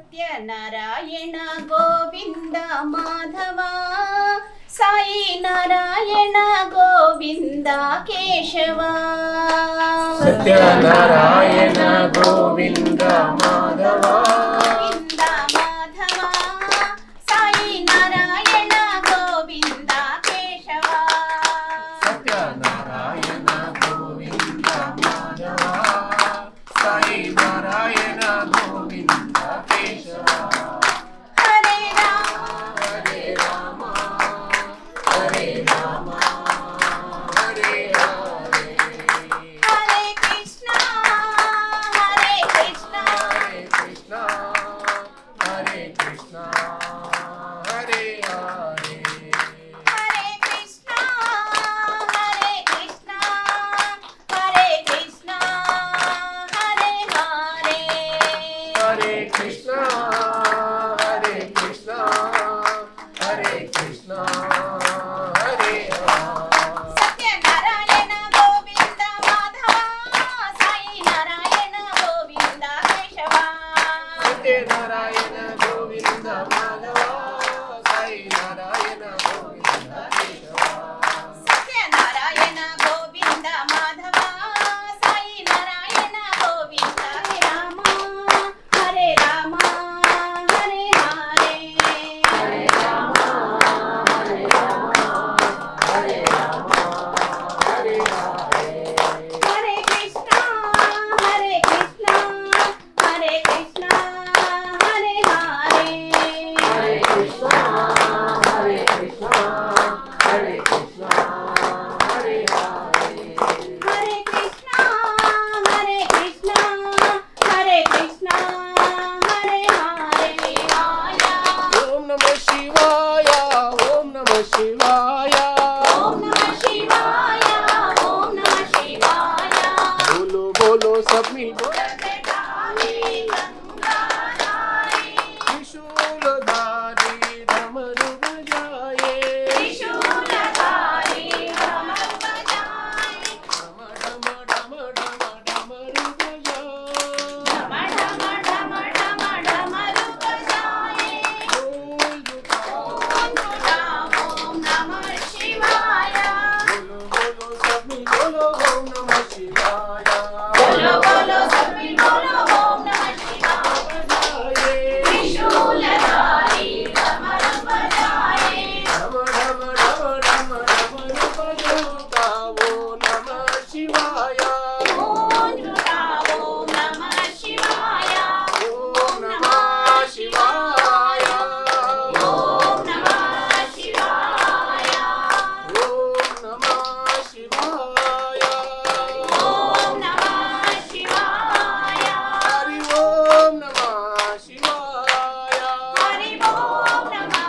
సత్యనారాయణ గోవింద మాధవ సాయి నారాయణ గోవింద కేశవ. సత్యనారాయణ గోవింద మాధవ గోవింద మాధవ సాయి నారాయణ గోవింద కేశవ. సత్యనారాయణ గోవింద మాధవ సాయి నారాయణ గోవింద కేశవ. హరే రామ హరే రామ హరే రామ హరే హరే. హరే కృష్ణ హరే కృష్ణ హరే కృష్ణ హరే కృష్ణ హరే హరే. హరే కృష్ణ హరే కృష్ణ హరే కృష్ణ హరే హరే. హరే కృష్ణ హరే కృష్ణ హరే కృష్ణ హరే హరే. సత్యనారాయణ గోవింద మాధవ సాయి నారాయణ గోవింద కేశవ. సత్యనారాయణ గోవింద మాధవ సాయి నారాయణ గోవింద కేశవ. సత్యనారాయణ గోవింద మాధవ సాయి నారాయణ గోవింద. హరే రామ హరే హరే. హరే రామ హరే రామ హరే రామ హరే హరే. హరే కృష్ణ హరే కృష్ణ హరే కృష్ణ హరే హరే. హరే కృష్ణ హరే కృష్ణ హరే కృష్ణ హరే హరే. హరే కృష్ణ హరే కృష్ణ హరే కృష్ణ హరే హరే. ఓం నమః శివాయ ఓం నమః శివాయ ఓం నమః శివాయ ఓం నమః శివాయ. बोलो बोलो सब मिल बोलो. జటామి గంగాధారి त्रिशूलधारी डमरू बजाए త్రిశూలధారి డమరు బజాయ్. डम डम डम डम डमरू बजाए. డమ డమ డమ డమ డమరు బజాయ్. बोल जुटाओ ఓం ఓం నమః శివాయ. बोलो बोलो सब मिल बोलो ओम नमः शिवाय. బోలో బోలో సభి బోలో ఓం నమః శివాయ. बजाए త్రిశూలధారి డమరు బజాయ్. डम डम डम डम डमरू बजाओ नमः शिवाय. ఓం ఓం నమః శివాయ. ఓం నమః శివాయ. ఓం నమః శివాయ. ఓం నమః శివాయ. ఓం నమః శివాయ. హరి ఓం నమః శివాయ. హరి ఓం నమః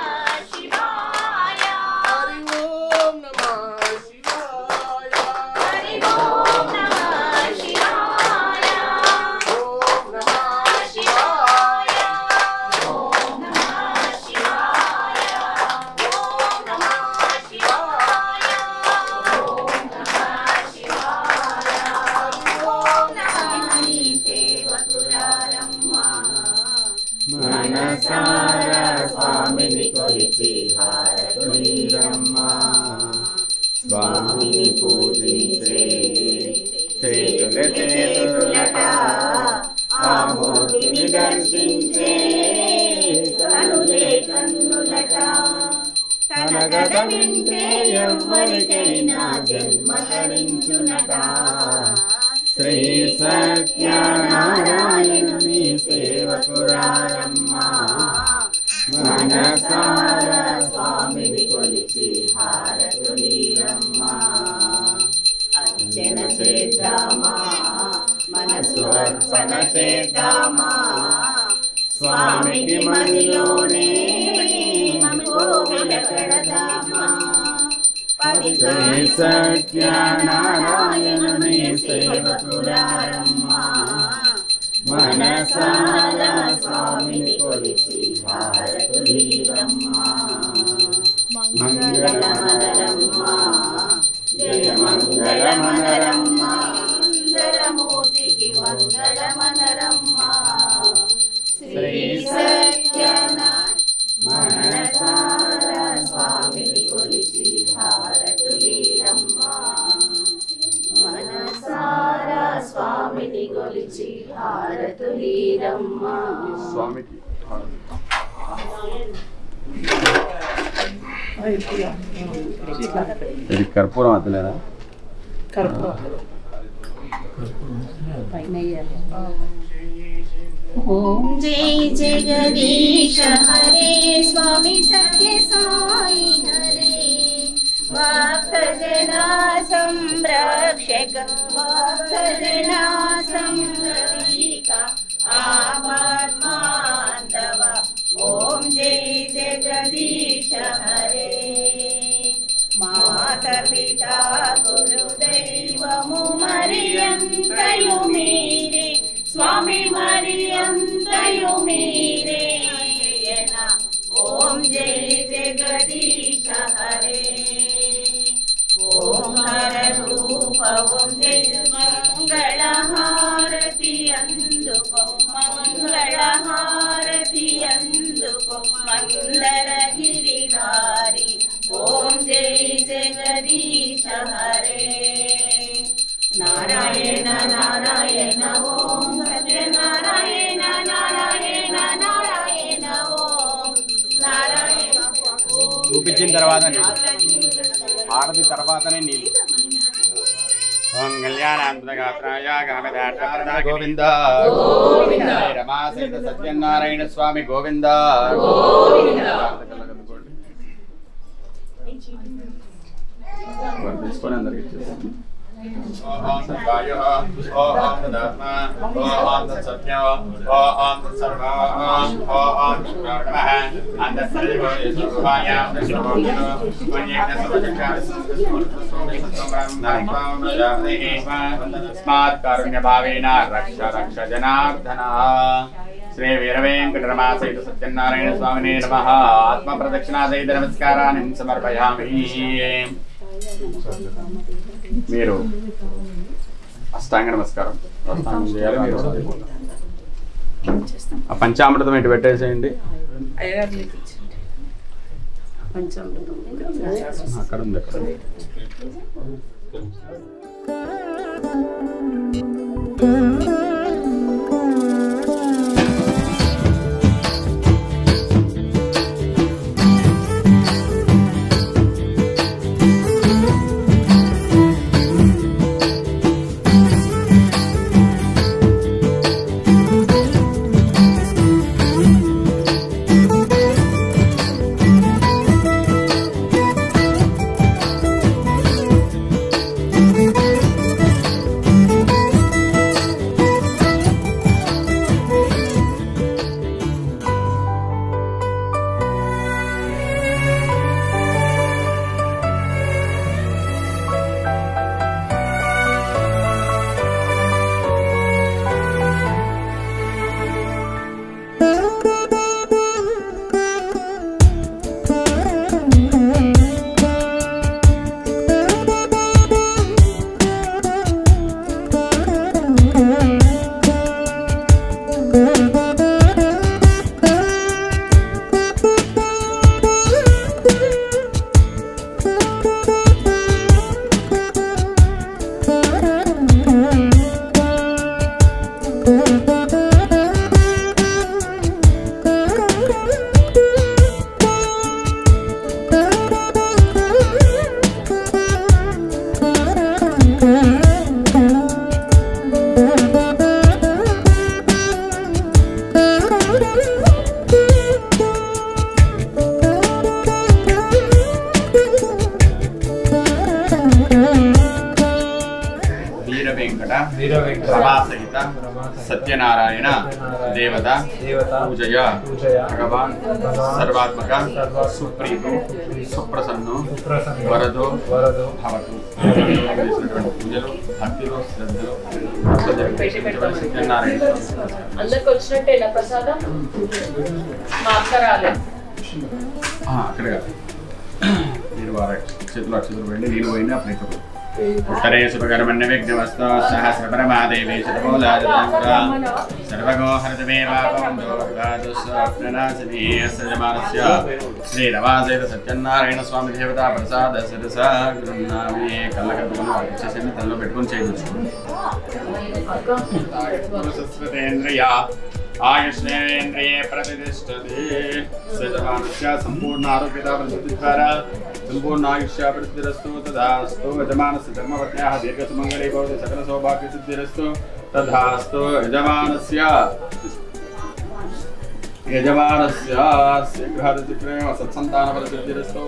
శివాయ. హరి ఓం నమః శివాయ. హరి ఓం దర్శించే కనులే కన్నులట కనగద వింటే ఎవ్వరికైనా జన్మ ధరించునట శ్రీ సత్యనారాయణుని సేవకురారమ్మా మనసార స్వామిని కొలిచి హారతులీరమ్మా అర్చన చేద్దామా మనసు అర్చన చేద్దామా స్వామికి మదిలోనే కోవెల కడదామా శ్రీ సత్యనారాయణుని సేవకురారమ్మా మనసార స్వామిని కొలిచి హారతులీరమ్మా మంగళమనరమ్మా జయ మంగళమనరమ్మా సుందరమూర్తికి మంగళమనరమ్మా శ్రీ సత్యనారాయణ మనసార స్వామిని కొలిచి హారతులీరమ్మా మనసార స్వామిని కొలిచి హారతులీరమ్మా స్వామికి ఇది కర్పూరం అతలేదా ఓం జై జగదీశ హరే స్వామి సత్య సాయి హరే భక్తజనా సంరక్షక భక్తజనా సంరక్షిక ఆపద్బాంధవ ఓం జై జగదీశ హరే మాత పితా గురు దైవము మరియంతయు మీరే స్వామి మరియంతయు మీరే ఓం జై జగదీశ హరే ఓం హర రూప ఓం జై మంగళహారతి అందుకో మంగళహారతి అందుకో మందర గిరిధారి ఓం జై జగదీశ హరే నారాయణ నారాయణ ఓం సత్యనారాయణ నారాయణ నారాయణ ఓం నారాయణ చూపించిన తర్వాత హారతి తర్వాతనే నీళ్ళు ఓం కళ్యాణాంతగాత్రాయ గామదార్థ గోవింద గోవింద రమా సహిత సత్యనారాయణ స్వామి గోవింద గోవింద తీసుకొని అందరికి ఇచ్చేస్తాను ఓం సత్యాయ ఓం తదాత్మ ఓం తత్సత్య ఓం తత్సర్వ ఓం నమః అంతఃసర్వో యశోభాయ దశమోక్షో మన్యేన స్మాత్ కారుణ్య భావేన రక్ష రక్ష జనార్దన శ్రీ వీరవేంకటరమా సహిత సత్యనారాయణ స్వామినే నమః ఆత్మ ప్రదక్షిణా సహిత నమస్కారాన్ని సమర్పయామి. మీరు అష్టాంగ నమస్కారం అష్టాంగం చేయాలి. మీరు ఆ పంచామృతం ఇటు పెట్టేసేయండి. అక్కడ ఉంది అక్కడ. వీరవేంకట సభాసహిత సత్యనారాయణ దేవత పూజయ భగవాన్ సర్వాత్మక సుప్రీతో సుప్రసన్నో వరదో భవతు. పూజలు భక్తిలో శ్రద్ధలో సత్యనారాయణ అందరికి వచ్చినట్టేనా ప్రసాదం? మా అక్క రాలేదు. అక్కడ మీరు వారి చేతిలో అక్షతులు పోయింది, నేను పోయినా అప్పుడు ఉత్తరే శుభకర్మణ్య విఘ్నవస్తో సహస్రపరమాదేవి శతమూలాజాంగురా సర్వగోహరతమేవాపందోర్గాదుస్వప్ననాశినీ సజమానస్య శ్రీరవాసేత సత్యనారాయణ స్వామి దేవతా ప్రసాద శిరస గృహ్ణామి. కళ్ళ కట్టుకుని వచ్చేసి తనలో పెట్టుకుని చేయవచ్చు. ఆయుష్ేంద్రియే ప్రతిష్టతే సజమానస్య సంపూర్ణ ఆరోగ్యత ప్రసిద్ధి ద్వారా సంపూర్ణ ఆయుష్య ప్రసిద్ధిరస్తు తదాస్తు. యజమానస్య ధర్మపత్న్యాః దీర్ఘసుమంగళీ భవతి సకల సౌభాగ్య సిద్ధిరస్తు తదాస్తు. యజమానస్య శీఘ్రాతిశీఘ్రమేవ సత్సంతాన ప్రసిద్ధిరస్తు.